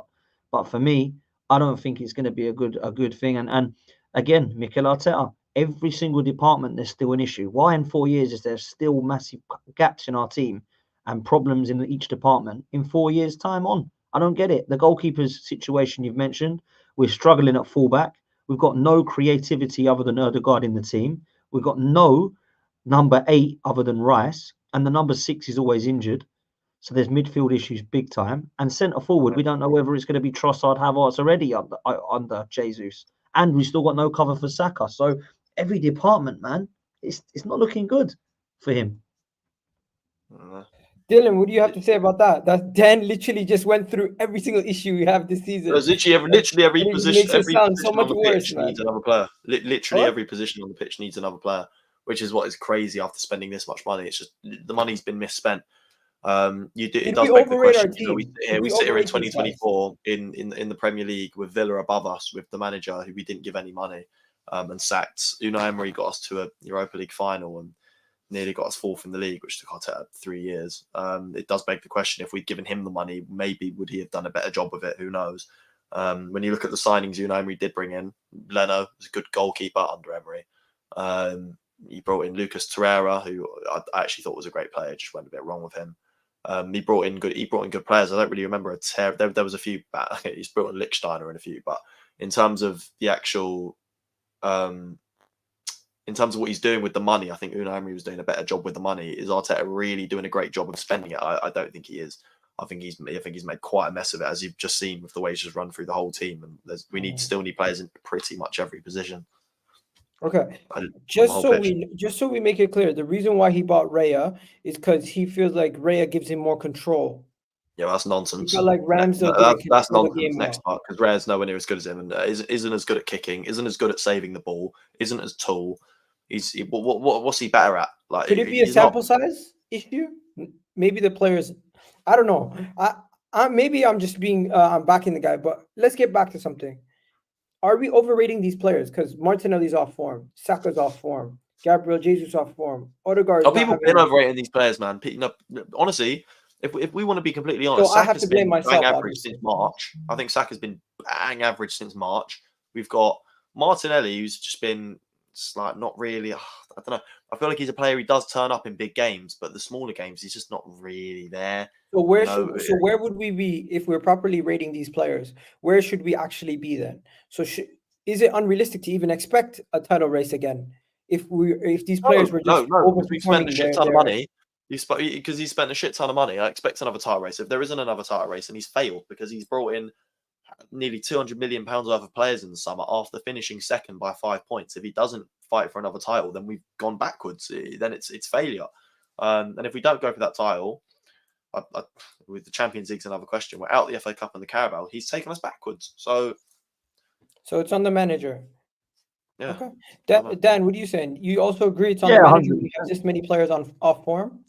But for me, I don't think it's going to be a good thing. And again, Mikel Arteta, every single department, there's still an issue. Why in 4 years is there still massive gaps in our team and problems in each department in 4 years' time on? I don't get it. The goalkeeper's situation you've mentioned, we're struggling at fullback. We've got no creativity other than Ødegaard in the team. We've got no number 8 other than Rice. And the number 6 is always injured. So there's midfield issues big time. And centre forward, we don't know whether it's going to be Trossard, Havertz already under Jesus. And we've still got no cover for Saka. So every department, man, it's not looking good for him. Dylan, what do you have to say about that? That Dan literally just went through every single issue we have this season. There's literally every position. Every Every position so much on the worse, pitch man. needs another player. Literally What? every position on the pitch needs another player, which is what is crazy after spending this much money. It's just the money's been misspent. It does beg the question. You know, we sit here in 2024 in the Premier League with Villa above us, with the manager who we didn't give any money, and sacked. Unai Emery got us to a Europa League final and nearly got us fourth in the league, which took Arteta 3 years. It does beg the question, if we'd given him the money, maybe would he have done a better job with it? Who knows? When you look at the signings Unai Emery did bring in, Leno was a good goalkeeper under Emery. He brought in Lucas Torreira, who I actually thought was a great player, just went a bit wrong with him. He brought in good players. I don't really remember there was a few he's brought in Lichtsteiner and a few, but in terms of the actual in terms of what he's doing with the money, I think Unai Emery was doing a better job with the money. Is Arteta really doing a great job of spending it? I don't think he is. I think he's made quite a mess of it, as you've just seen with the way he's just run through the whole team. And we still need players in pretty much every position. Okay, just so we make it clear, the reason why he bought Raya is because he feels like Raya gives him more control. Yeah, that's nonsense. He felt like Ramsdale that's nonsense. Next part, because Raya's nowhere near as good as him, and isn't as good at kicking, isn't as good at saving the ball, isn't as tall. What's he better at? Like, could it be a sample size issue? Maybe the players. I don't know. Maybe I'm just being I'm backing the guy, but let's get back to something. Are we overrating these players? Because Martinelli's off form, Saka's off form, Gabriel Jesus off form, Odegaard. People been overrating these players, man. Honestly, if we want to be completely honest, so I have to blame myself. Bang average since March. I think Saka's been bang average since March. We've got Martinelli, who's just been it's like not really. I don't know. I feel like he's a player who does turn up in big games, but the smaller games, he's just not really there. So where You know, so where would we be if we're properly rating these players? Where should we actually be then? So is it unrealistic to even expect a title race again if these players were just no, because we've spent a overperforming shit ton of money. Because he spent a shit ton of money. I expect another title race. If there isn't another title race, and he's failed because he's brought in nearly £200 million worth of players in the summer after finishing second by 5 points. If he doesn't fight for another title, then we've gone backwards. Then it's failure. And if we don't go for that title, with the Champions League's another question. We're out the FA Cup and the Carabao. He's taken us backwards. So it's on the manager. Yeah. Okay. Dan, what are you saying? You also agree it's on Yeah, the manager 100%. we have this many players off form?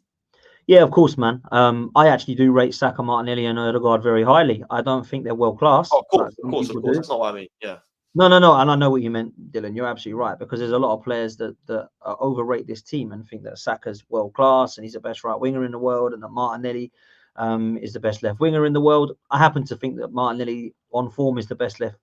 Yeah, of course, man. I actually do rate Saka, Martinelli, and Odegaard very highly. I don't think they're world class. Of course. That's not what I mean. Yeah. No. And I know what you meant, Dylan. You're absolutely right, because there's a lot of players that overrate this team and think that Saka's world class and he's the best right winger in the world, and that Martinelli is the best left winger in the world. I happen to think that Martinelli on form is the best left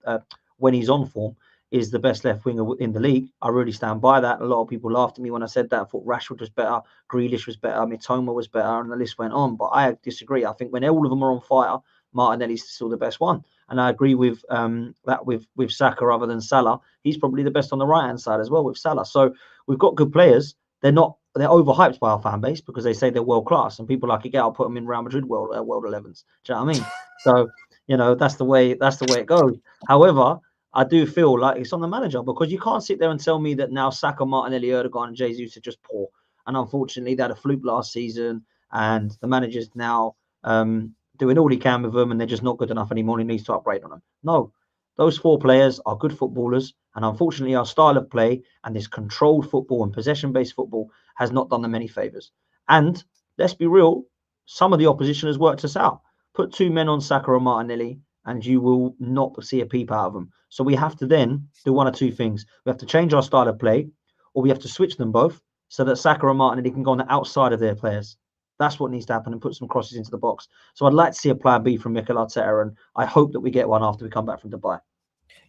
when he's on form is the best left winger in the league. I really stand by that. A lot of people laughed at me when I said that. I thought Rashford was better, Grealish was better, Mitoma was better, and the list went on. But I disagree. I think when all of them are on fire, Martinelli's still the best one. And I agree with that with Saka rather than Salah. He's probably the best on the right-hand side as well with Salah. So we've got good players. They're overhyped by our fan base because they say they're world class, and people like, I'll put them in Real Madrid world 11s. Do you know what I mean? So that's the way it goes. However, I do feel like it's on the manager, because you can't sit there and tell me that now Saka, Martinelli, Odegaard, and Jesus are just poor. And unfortunately, they had a fluke last season, and the manager's now doing all he can with them, and they're just not good enough anymore. And he needs to upgrade on them. No, those 4 players are good footballers, and unfortunately, our style of play and this controlled football and possession-based football has not done them any favours. And let's be real, some of the opposition has worked us out. Put 2 men on Saka or Martinelli, and you will not see a peep out of them. So we have to then do one or two things. We have to change our style of play, or we have to switch them both so that Saka and Martinelli can go on the outside of their players. That's what needs to happen, and put some crosses into the box. So I'd like to see a plan B from Mikel Arteta, and I hope that we get one after we come back from Dubai.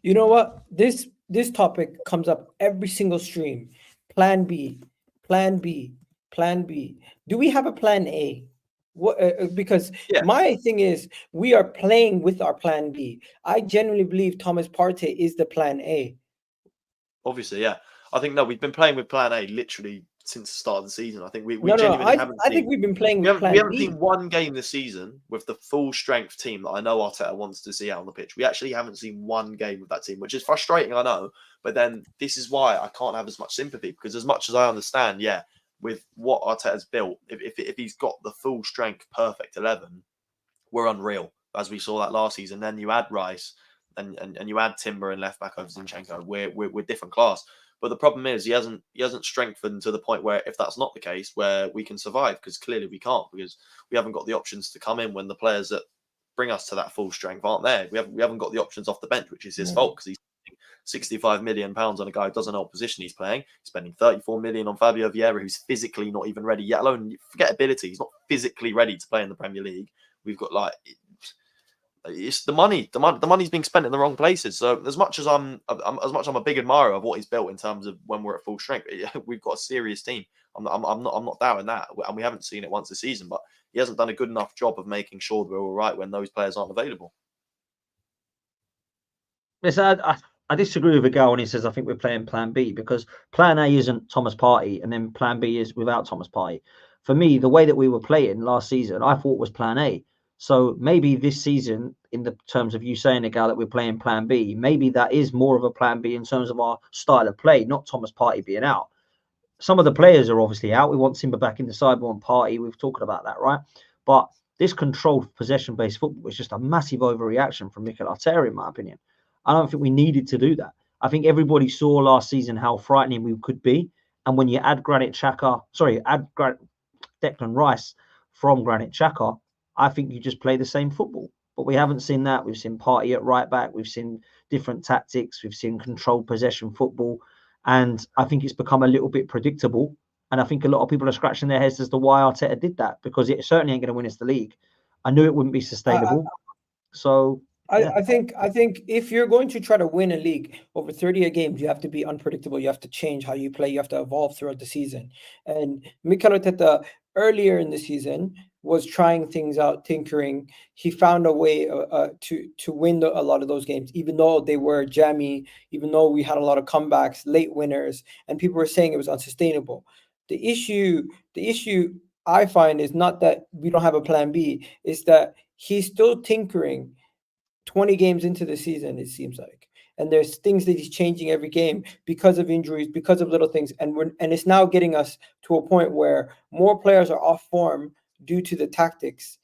You know what? This topic comes up every single stream. Plan B, plan B, plan B. Do we have a plan A? What? Because my thing is, we are playing with our plan B. I genuinely believe Thomas Partey is the plan A. Obviously, yeah. I think we've been playing with plan A literally since the start of the season. I think we I think we've been playing with plan B. We haven't seen one game this season with the full strength team that I know Arteta wants to see out on the pitch. We actually haven't seen one game with that team, which is frustrating, I know. But then this is why I can't have as much sympathy, because as much as I understand, with what Arteta's built, if he's got the full strength perfect 11, we're unreal, as we saw that last season. Then you add Rice and you add Timber and left back over Zinchenko, we're different class. But the problem is he hasn't strengthened to the point where, if that's not the case, where we can survive, because clearly we can't, because we haven't got the options to come in when the players that bring us to that full strength aren't there. We haven't got the options off the bench, which is his fault, because he's spending £65 million on a guy who doesn't know what position he's playing. He's spending £34 million on Fabio Vieira, who's physically not even ready, yet alone forget ability. He's not physically ready to play in the Premier League. We've got it's the money. The money's being spent in the wrong places. So as much as I'm a big admirer of what he's built in terms of when we're at full strength, we've got a serious team. I'm not doubting that, and we haven't seen it once this season. But he hasn't done a good enough job of making sure that we're all right when those players aren't available. Yes, I disagree with Gal when he says I think we're playing plan B, because plan A isn't Thomas Partey and then plan B is without Thomas Partey. For me, the way that we were playing last season, I thought was plan A. So maybe this season, in the terms of you saying, Gal, that we're playing plan B, maybe that is more of a plan B in terms of our style of play, not Thomas Partey being out. Some of the players are obviously out. We want Timber back in the side, we want Partey. We've talked about that, right? But this controlled possession-based football is just a massive overreaction from Mikel Arteta, in my opinion. I don't think we needed to do that. I think everybody saw last season how frightening we could be. And when you add Declan Rice from Granit Xhaka, I think you just play the same football. But we haven't seen that. We've seen Partey at right back. We've seen different tactics. We've seen controlled possession football. And I think it's become a little bit predictable. And I think a lot of people are scratching their heads as to why Arteta did that, because it certainly ain't going to win us the league. I knew it wouldn't be sustainable. I think if you're going to try to win a league over 30 games, you have to be unpredictable. You have to change how you play. You have to evolve throughout the season. And Mikel Arteta earlier in the season was trying things out, tinkering. He found a way to win a lot of those games, even though they were jammy, even though we had a lot of comebacks, late winners, and people were saying it was unsustainable. The issue I find is not that we don't have a plan B, it's that he's still tinkering 20 games into the season, it seems like. And there's things that he's changing every game because of injuries, because of little things. And it's now getting us to a point where more players are off form due to the tactics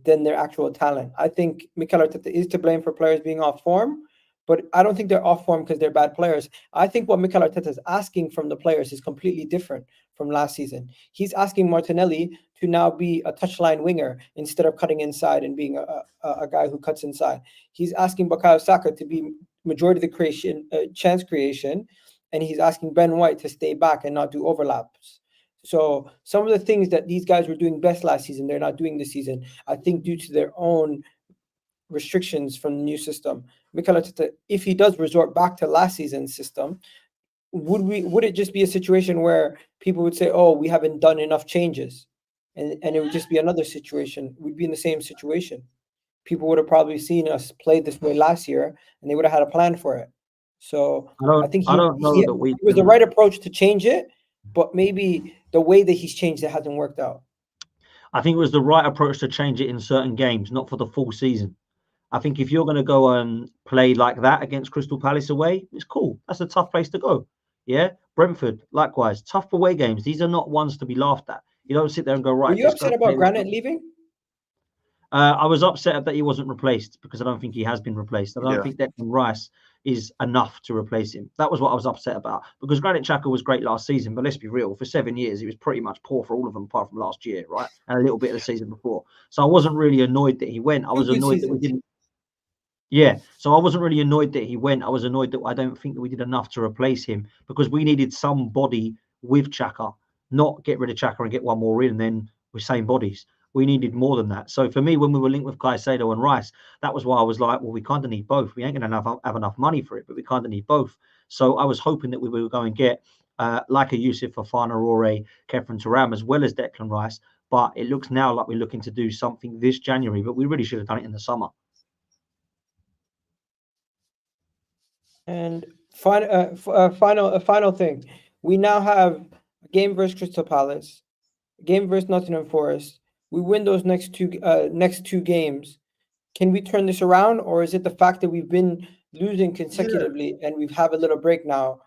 than their actual talent. I think Mikel Arteta is to blame for players being off form, but I don't think they're off form because they're bad players. I think what Mikel Arteta is asking from the players is completely different from last season. He's asking Martinelli to now be a touchline winger instead of cutting inside and being a guy who cuts inside. He's asking Bukayo Saka to be majority of the chance creation, and he's asking Ben White to stay back and not do overlaps. So some of the things that these guys were doing best last season, they're not doing this season, I think due to their own restrictions from the new system. Mikel Arteta, if he does resort back to last season's system, would it just be a situation where people would say, oh, we haven't done enough changes? And it would just be another situation. We'd be in the same situation. People would have probably seen us play this way last year and they would have had a plan for it. So I think it was the right approach to change it, but maybe the way that he's changed it hasn't worked out. I think it was the right approach to change it in certain games, not for the full season. I think if you're going to go and play like that against Crystal Palace away, it's cool. That's a tough place to go. Yeah. Brentford, likewise, tough away games. These are not ones to be laughed at. You don't sit there and go, right. Were you upset about Granit leaving? I was upset that he wasn't replaced because I don't think he has been replaced. I don't think Declan Rice is enough to replace him. That was what I was upset about, because Granit Xhaka was great last season, but let's be real, for 7 years, he was pretty much poor for all of them apart from last year, right? And a little bit of the season before. So I wasn't really annoyed that he went. I was annoyed that we didn't. Yeah, so I wasn't really annoyed that he went. I was annoyed that I don't think that we did enough to replace him, because we needed somebody with Xhaka, not get rid of Xhaka and get one more in and then with same bodies. We needed more than that. So for me, when we were linked with Caicedo and Rice, that was why I was like, well, we kind of need both. We ain't going to have enough money for it, but we kind of need both. So I was hoping that we would go and get like a Yusuf Fofana or a Khéphren Thuram, as well as Declan Rice. But it looks now like we're looking to do something this January, but we really should have done it in the summer. And final thing, we now have a game versus Crystal Palace, a game versus Nottingham Forest. We win those next two games. Can we turn this around, or is it the fact that we've been losing consecutively and we've had a little break now?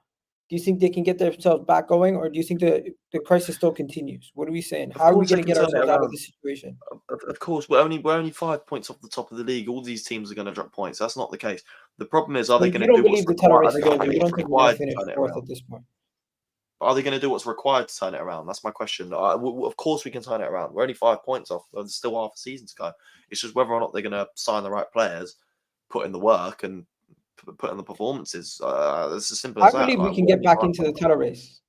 Do you think they can get themselves back going, or do you think the crisis still continues? What are we saying? How are we going to get ourselves out of this situation? Of course, we're only 5 points off the top of the league. All these teams are going to drop points. That's not the case. The problem is, are they going to do what's required? You don't think we're going to finish fourth at this point? Are they going to do what's required to turn it around? That's my question. Of course, we can turn it around. We're only 5 points off. There's still half a season to go. It's just whether or not they're going to sign the right players, put in the work, and put in the performances. It's as simple as that. I believe we can get back into the title race.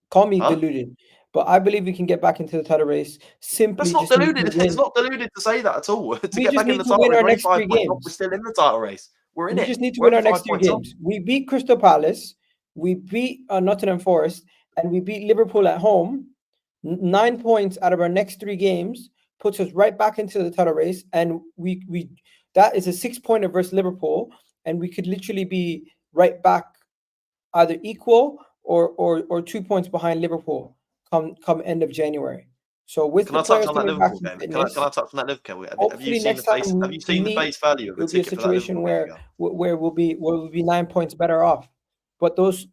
Call me deluded, but I believe we can get back into the title race. Simply, that's not deluded. It's not deluded to say that at all. To get back in the title race, next 3 games. We're still in the title race. We're in it. We just need to win our next 3 games. We beat Crystal Palace, we beat Nottingham Forest, and we beat Liverpool at home. 9 points out of our next 3 games puts us right back into the title race, and we that is a 6-pointer versus Liverpool, and we could literally be right back, either equal or 2 points behind Liverpool come end of January. So with can I touch on that Liverpool game? Can I touch on that Liverpool game? Have you seen the face value of the ticket? It'll be a situation where we'll be 9 points better off. But those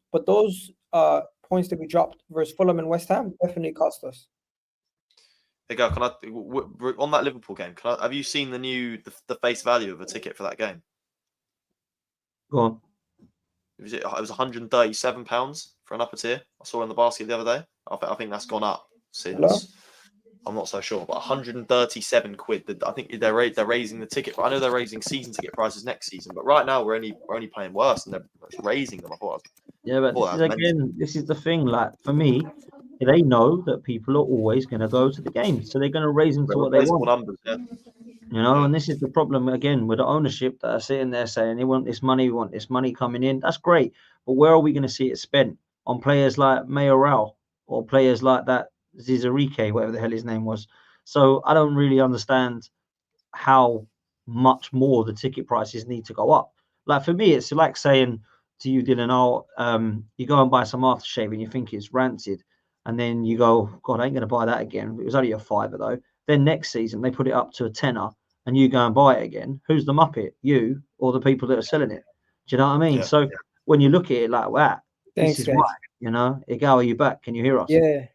points that we dropped versus Fulham and West Ham definitely cost us. Hey, go. On that Liverpool game? Have you seen the face value of a ticket for that game? Go on. It was £137 for an upper tier. I saw in the basket the other day. I think that's gone up since. Hello? I'm not so sure, but 137 quid. I think they're raising the ticket. I know they're raising season ticket prices next season, but right now we're only playing worse, and they're raising them. This is the thing. Like, for me, they know that people are always going to go to the games, so they're going to raise them to what they want. Numbers, yeah. You know, and this is the problem again with the ownership that are sitting there saying they want this money, we want this money coming in. That's great, but where are we going to see it spent on players like Mayoral or players like that Zizarike, whatever the hell his name was? So I don't really understand how much more the ticket prices need to go up. Like for me, it's like saying to you, Dylan, oh, you go and buy some aftershave and you think it's rancid, and then you go, God, I ain't going to buy that again. It was only a £5 though. Then next season they put it up to a tenner, and you go and buy it again. Who's the muppet? You or the people that are selling it? Do you know what I mean? Yeah. So when you look at it like that, Thanks, this is guys. why, you know, Igal, are you back? Can you hear us? Yeah.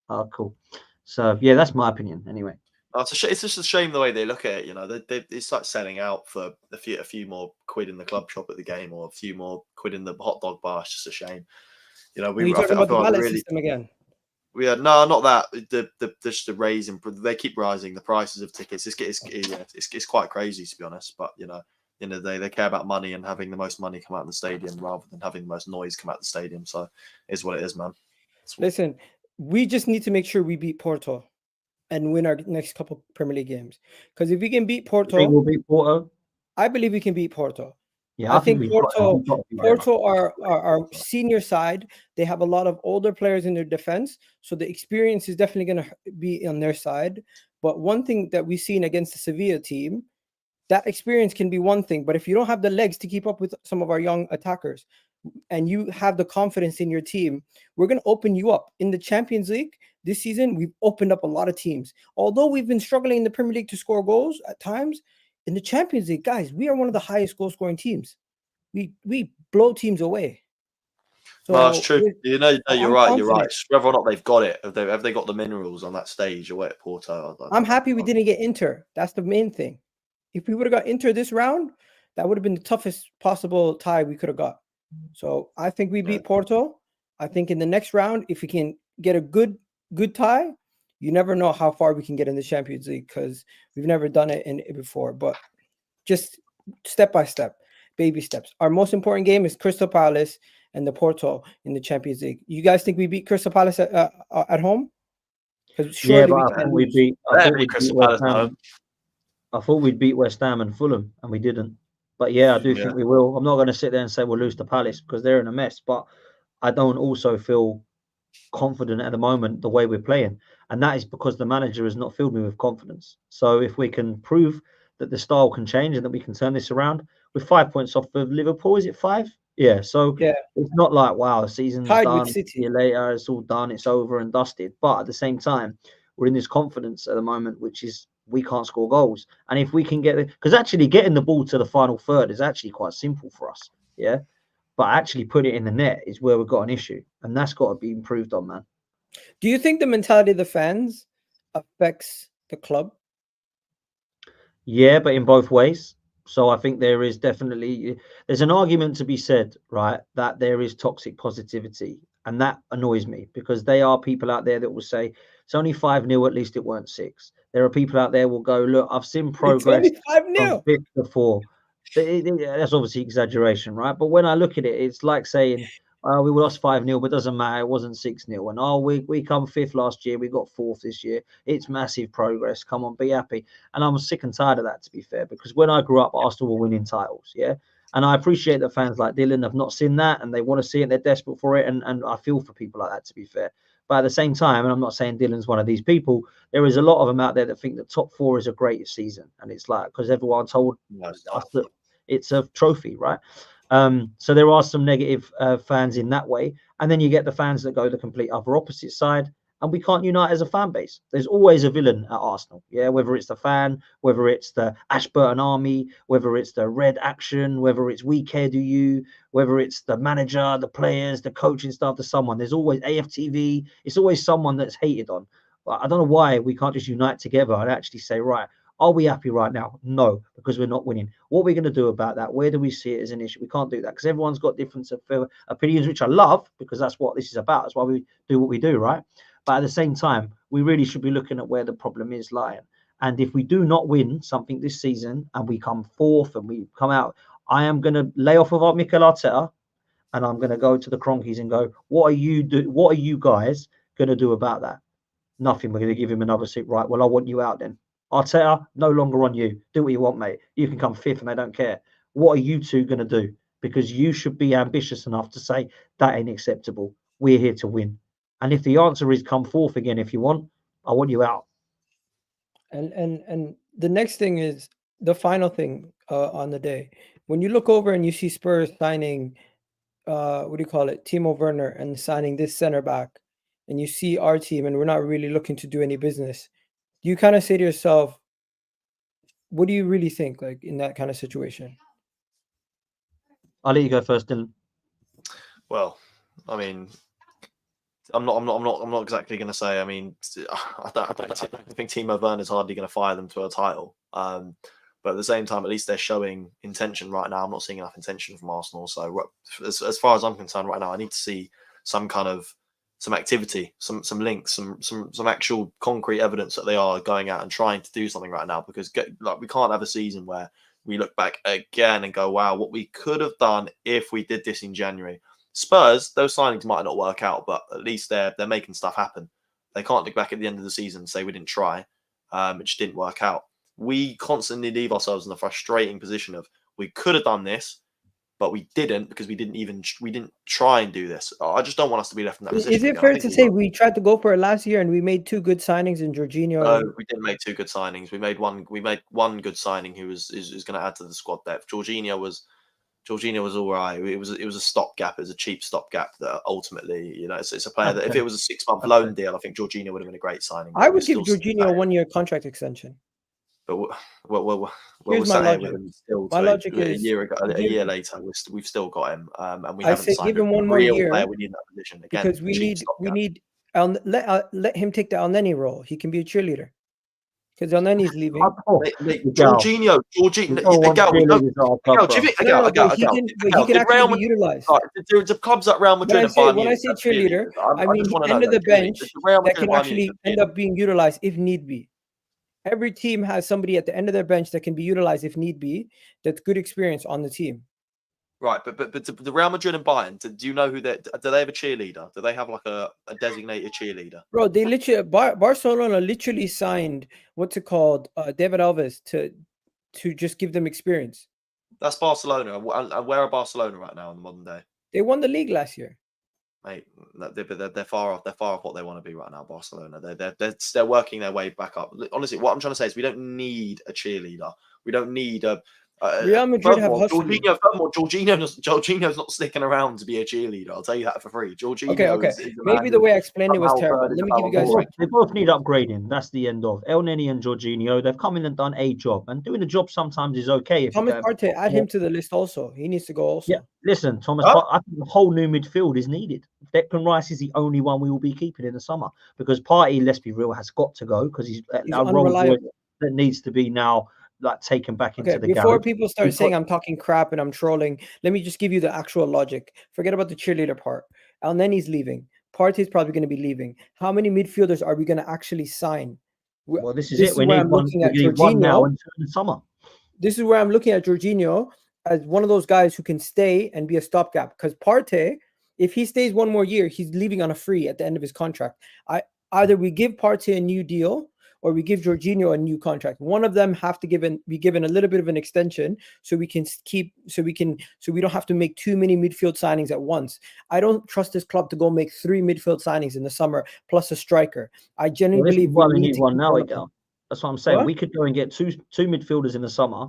Oh, cool. So yeah, that's my opinion anyway. It's just a shame the way they look at it. You know, it's like selling out for a few more quid in the club shop at the game, or a few more quid in the hot dog bar. It's just a shame. You know, Are you I talking feel about the like ballot really, system again? no, not that. Just the raising. They keep rising the prices of tickets. It's quite crazy, to be honest. But you know, they care about money and having the most money come out of the stadium rather than having the most noise come out of the stadium. So it's what it is, man. Listen, we just need to make sure we beat Porto and win our next couple Premier League games. Because if we can beat You Porto, think we'll beat Porto? I believe we can beat Porto. Yeah, I think we've got to beat them. Porto are our senior side. They have a lot of older players in their defense, so the experience is definitely going to be on their side. But one thing that we've seen against the Sevilla team, that experience can be one thing, but if you don't have the legs to keep up with some of our young attackers, and you have the confidence in your team, we're going to open you up. In the Champions League this season, we've opened up a lot of teams. Although we've been struggling in the Premier League to score goals at times, in the Champions League, guys, we are one of the highest goal scoring teams. We blow teams away. So No, it's true. You're right. confident. You're right. It's whether or not they've got it. Have they got the minerals on that stage away at Porto? I'm happy we didn't get Inter. That's the main thing. If we would have got Inter this round, that would have been the toughest possible tie we could have got. So I think we beat Porto. I think in the next round, if we can get a good tie, you never know how far we can get in the Champions League because we've never done it before. But just step by step, baby steps. Our most important game is Crystal Palace and the Porto in the Champions League. You guys think we beat Crystal Palace at home? Because surely we can. I thought we'd beat West Ham and Fulham, and we didn't. But yeah, I do think we will. I'm not going to sit there and say we'll lose to Palace because they're in a mess. But I don't also feel confident at the moment the way we're playing, and that is because the manager has not filled me with confidence. So if we can prove that the style can change and that we can turn this around, we're 5 points off of Liverpool. Is it 5? Yeah. So it's not like wow, the season's done. See you later. It's all done. It's over and dusted. But at the same time, we're in this confidence at the moment, which is we can't score goals. And if we can get it, because actually getting the ball to the final third is actually quite simple for us. Yeah. But actually put it in the net is where we've got an issue. And that's got to be improved on, man. Do you think the mentality of the fans affects the club? Yeah, but in both ways. So I think there's an argument to be said, right, that there is toxic positivity. And that annoys me because there are people out there that will say it's only 5-0, at least it weren't 6. There are people out there will go, look, I've seen progress from 5 to 4. That's obviously exaggeration, right? But when I look at it, it's like saying we lost 5-0, but it doesn't matter. It wasn't 6-0. And we come 5th last year. We got 4th this year. It's massive progress. Come on, be happy. And I'm sick and tired of that, to be fair, because when I grew up, Arsenal were winning titles, yeah? And I appreciate that fans like Dylan have not seen that and they want to see it. They're desperate for it. And I feel for people like that, to be fair. But at the same time, and I'm not saying Dylan's one of these people, there is a lot of them out there that think that top 4 is a great season. And it's like, because everyone told us that it's a trophy, right? So there are some negative fans in that way. And then you get the fans that go the complete other opposite side. And we can't unite as a fan base. There's always a villain at Arsenal, yeah. Whether it's the fan, whether it's the Ashburton Army, whether it's the Red Action, whether it's We Care Do You, whether it's the manager, the players, the coaching staff, to someone. There's always AFTV. It's always someone that's hated on. But I don't know why we can't just unite together and actually say, right, are we happy right now? No, because we're not winning. What are we going to do about that? Where do we see it as an issue? We can't do that because everyone's got different opinions, which I love because that's what this is about. That's why we do what we do, right? But at the same time, we really should be looking at where the problem is lying. And if we do not win something this season and we come 4th and we come out, I am going to lay off of our mikel arteta and I'm going to go to the Cronkies and go, what are you guys going to do about that? Nothing. We're going to give him another seat. Right. Well, I want you out then. Arteta, no longer on you. Do what you want, mate. You can come fifth and they don't care. What are you two going to do? Because you should be ambitious enough to say that ain't acceptable. We're here to win. And if the answer is come fourth again, if you want, I want you out. And the next thing is the final thing on the day. When you look over and you see Spurs signing, what do you call it, Timo Werner, and signing this center back, and you see our team, and we're not really looking to do any business, you kind of say to yourself, what do you really think, like in that kind of situation? I'll let you go first, Dylan. Well, I mean, I'm not exactly going to say. I mean, I don't think Timo Werner's hardly going to fire them to a title. But at the same time, at least they're showing intention right now. I'm not seeing enough intention from Arsenal. So as far as I'm concerned right now, I need to see some activity, some links, some actual concrete evidence that they are going out and trying to do something right now. Because we can't have a season where we look back again and go, wow, what we could have done if we did this in January. Spurs, those signings might not work out, but at least they're making stuff happen. They can't look back at the end of the season and say we didn't try. It just didn't work out. We constantly leave ourselves in a frustrating position of we could have done this, but we didn't because we didn't try and do this. I just don't want us to be left in that position. Is it fair to say we tried to go for it last year and we made 2 good signings in Jorginho? No, we didn't make 2 good signings. We made one good signing who is going to add to the squad depth. Jorginho was all right. It was a stopgap. It was a cheap stopgap that ultimately, it's a player that if it was a 6-month loan deal, I think Jorginho would have been a great signing. I would give Jorginho a 1-year contract extension. But we're Here's sat my here with logic. him still. My logic a is year later, we've still got him, and we I haven't say signed give him a one more real year player. We need that position again because we stopgap. need let him take the Elneny role. He can be a cheerleader because Elneny's leaving. Jorginho, do you think? He can actually be utilized. The clubs at Real Madrid and Bayern Munich. When I say cheerleader, I mean end of the bench that can actually end up being utilized if need be. Every team has somebody at the end of their bench that can be utilized if need be. That's good experience on the team. Right, but the Real Madrid and Bayern, do you know who do they have a cheerleader? Do they have like a designated cheerleader? Bro, they literally Barcelona literally signed what's it called, David Alves to just give them experience. That's Barcelona. And where are Barcelona right now in the modern day? They won the league last year. Mate, they're far off. They're far off what they want to be right now. Barcelona. They're working their way back up. Honestly, what I'm trying to say is we don't need a cheerleader. We don't need a. Real Madrid have Jorginho's not sticking around to be a cheerleader. I'll tell you that for free. Jorginho. Okay. Maybe the way I explained it was terrible. Let me give you guys. They both need upgrading. That's the end of Elneny and Jorginho. They've come in and done a job, and doing the job sometimes is okay. Thomas Partey, add him to the list also. He needs to go also. Yeah, listen, Thomas. I think the whole new midfield is needed. Declan Rice is the only one we will be keeping in the summer because Partey, let's be real, has got to go because he's unreliable. That needs to be now taken back into the before garage. People start saying I'm talking crap and I'm trolling, let me just give you the actual logic. Forget about the cheerleader part. Elneny's leaving. Partey's probably going to be leaving. How many midfielders are we going to actually sign? Well, this is it. We need one now until the summer. This is where I'm looking at Jorginho as one of those guys who can stay and be a stopgap. Because Partey, if he stays one more year, he's leaving on a free at the end of his contract. Either we give Partey a new deal or we give Jorginho a new contract. One of them have to be given a little bit of an extension so we don't have to make too many midfield signings at once. I don't trust this club to go make 3 midfield signings in the summer plus a striker. I genuinely believe we need one now. That's what I'm saying. We could go and get two midfielders in the summer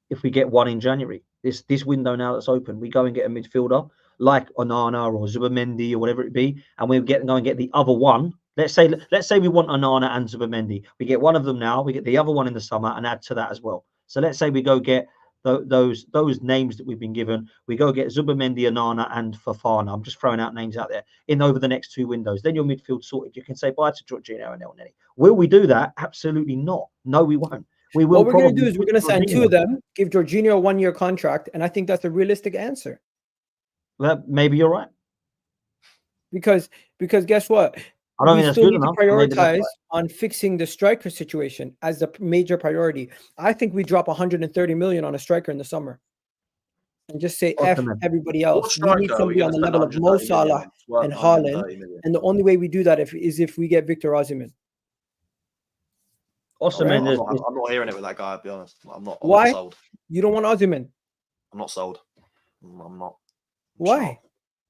if we get one in January. This window now that's open, we go and get a midfielder like Onana or Zubamendi or whatever it be, and we go and get the other one. Let's say we want Onana and Zubamendi. We get one of them now. We get the other one in the summer and add to that as well. So let's say we go get those names that we've been given. We go get Zubamendi, Onana, and Fofana. I'm just throwing out names out there over the next 2 windows. Then your midfield sorted. You can say bye to Jorginho and Elneny. Will we do that? Absolutely not. No, we won't. What we're going to do is we're going to sign 2 of them, give Jorginho a 1-year contract, and I think that's a realistic answer. Well, maybe you're right. Because guess what? I don't think that's good enough. Prioritize on fixing the striker situation as the major priority. I think we drop 130 million on a striker in the summer, and just say F everybody else. We need somebody on the level of Mo Salah and Haaland, and the only way we do that is if we get Victor Osimhen. Osimhen, I'm not hearing it with that guy. I'll be honest. I'm not Why? sold. You don't want Osimhen? I'm not sold. I'm not. Why?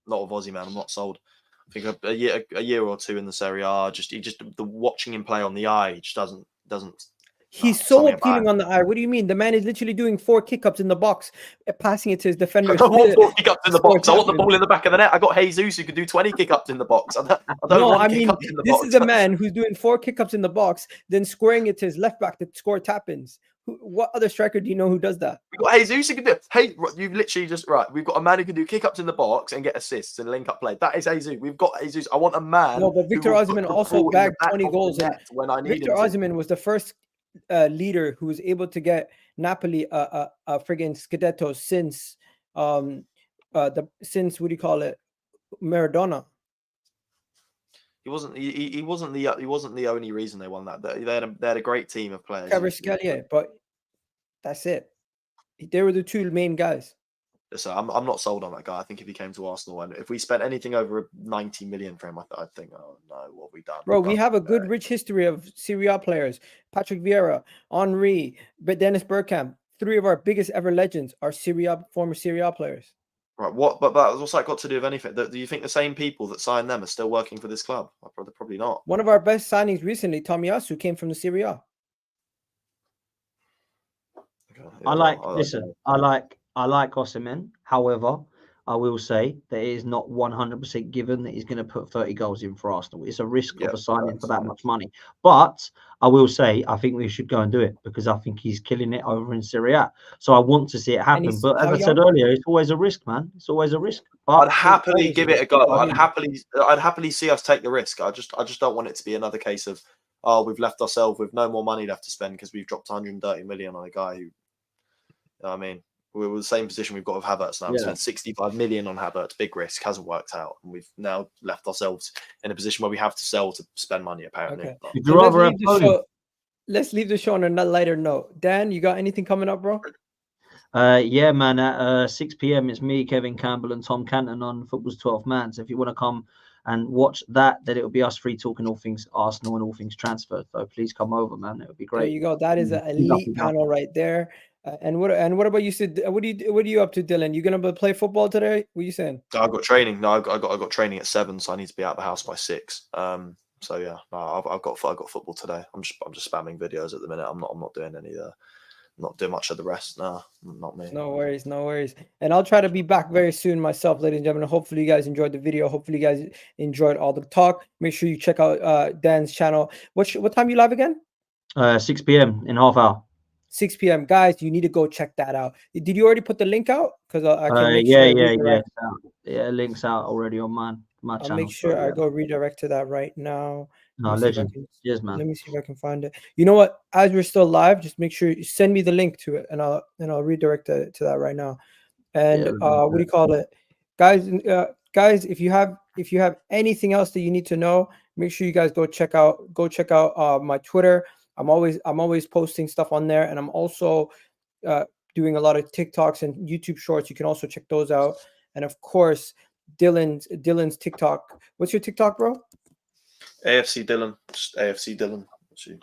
Not with Aussie, man. I'm not sold. I think a year or two in the Serie A, the watching him play on the eye, he just doesn't. He's so appealing on the eye. What do you mean? The man is literally doing 4 kick-ups in the box, passing it to his defenders. I want 4 kick-ups in the box. I want the ball in the back of the net. I got Jesus who could do 20 kick-ups in the box. I don't want kick-ups in the box. This is a man who's doing 4 kick-ups in the box, then squaring it to his left back to score tap-ins. What other striker do you know who does that? We got Jesus who can do. Hey, you've literally just right. We've got a man who can do kick-ups in the box and get assists and link-up play. That is Jesus. We've got Jesus. I want a man. No, but Victor Osimhen also bagged 20 goals. When I need Victor Osimhen was the first leader who was able to get Napoli a friggin' Scudetto since since what do you call it, Maradona. He wasn't the only reason they won that. They had a great team of players. But that's it. They were the 2 main guys. So I'm not sold on that guy. I think if he came to Arsenal and if we spent anything over 90 million for him, I'd think, oh no, what have we done? Bro, we have a good, rich history of Serie A players. Patrick Vieira, Henry, but Dennis Bergkamp. 3 of our biggest ever legends are former Serie A players. Right. But what's that got to do with anything? Do you think the same people that signed them are still working for this club? Probably not. One of our best signings recently, Tomiyasu, came from the Serie A. Okay. I like Osimhen. However, I will say that it is not 100% given that he's going to put 30 goals in for Arsenal. It's a risk of a signing for that much money. But I will say I think we should go and do it because I think he's killing it over in Serie A. So I want to see it happen. But as I said earlier, it's always a risk, man. It's always a risk. But I'd happily give it a go. I'd happily see us take the risk. I just don't want it to be another case of, oh, we've left ourselves with no more money left to spend because we've dropped 130 million on a guy who, you know what I mean? We're in the same position we've got with Havertz now. We spent 65 million on Havertz, big risk, hasn't worked out, and we've now left ourselves in a position where we have to sell to spend money. Apparently, okay. Let's leave the show on a lighter note. Dan, you got anything coming up, bro? Yeah, man. At 6 p.m, it's me, Kevin Campbell, and Tom Canton on Football's 12 Man. So if you want to come and watch that, then it'll be us 3 talking all things Arsenal and all things transfer. So please come over, man. It would be great. There you go. That is an elite panel right there. And what about you, Sid? What are you up to, Dylan? You gonna play football today? What are you saying? I got training. No, I got training at 7, so I need to be out of the house by 6. So yeah, no, I've got football today. I'm just spamming videos at the minute. I'm not doing any. Not doing much of the rest. No, not me. No worries. And I'll try to be back very soon myself, ladies and gentlemen. Hopefully you guys enjoyed the video. Hopefully you guys enjoyed all the talk. Make sure you check out Dan's channel. What time you live again? 6 p.m. in half hour. 6 p.m. Guys, you need to go check that out. Did you already put the link out? Because I can make sure link's out already on my channel. I'll make sure I go redirect to that right now. No, legend. Cheers, man. Let me see if I can find it. You know what? As we're still live, just make sure you send me the link to it, and I'll redirect to that right now. And what do you call it, guys? Guys, if you have anything else that you need to know, make sure you guys go check out my Twitter. I'm always posting stuff on there, and I'm also doing a lot of TikToks and YouTube shorts. You can also check those out. And of course, Dylan's TikTok. What's your TikTok, bro? AFC Dylan. Just AFC Dylan.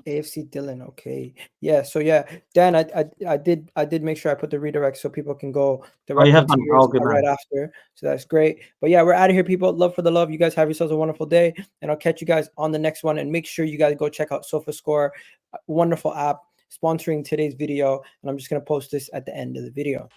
AFC Dylan. Okay. Yeah. So yeah, Dan, I did make sure I put the redirect so people can go directly to yours right after. So that's great. But yeah, we're out of here, people. Love for the love. You guys have yourselves a wonderful day, and I'll catch you guys on the next one. And make sure you guys go check out SofaScore, wonderful app sponsoring today's video. And I'm just gonna post this at the end of the video.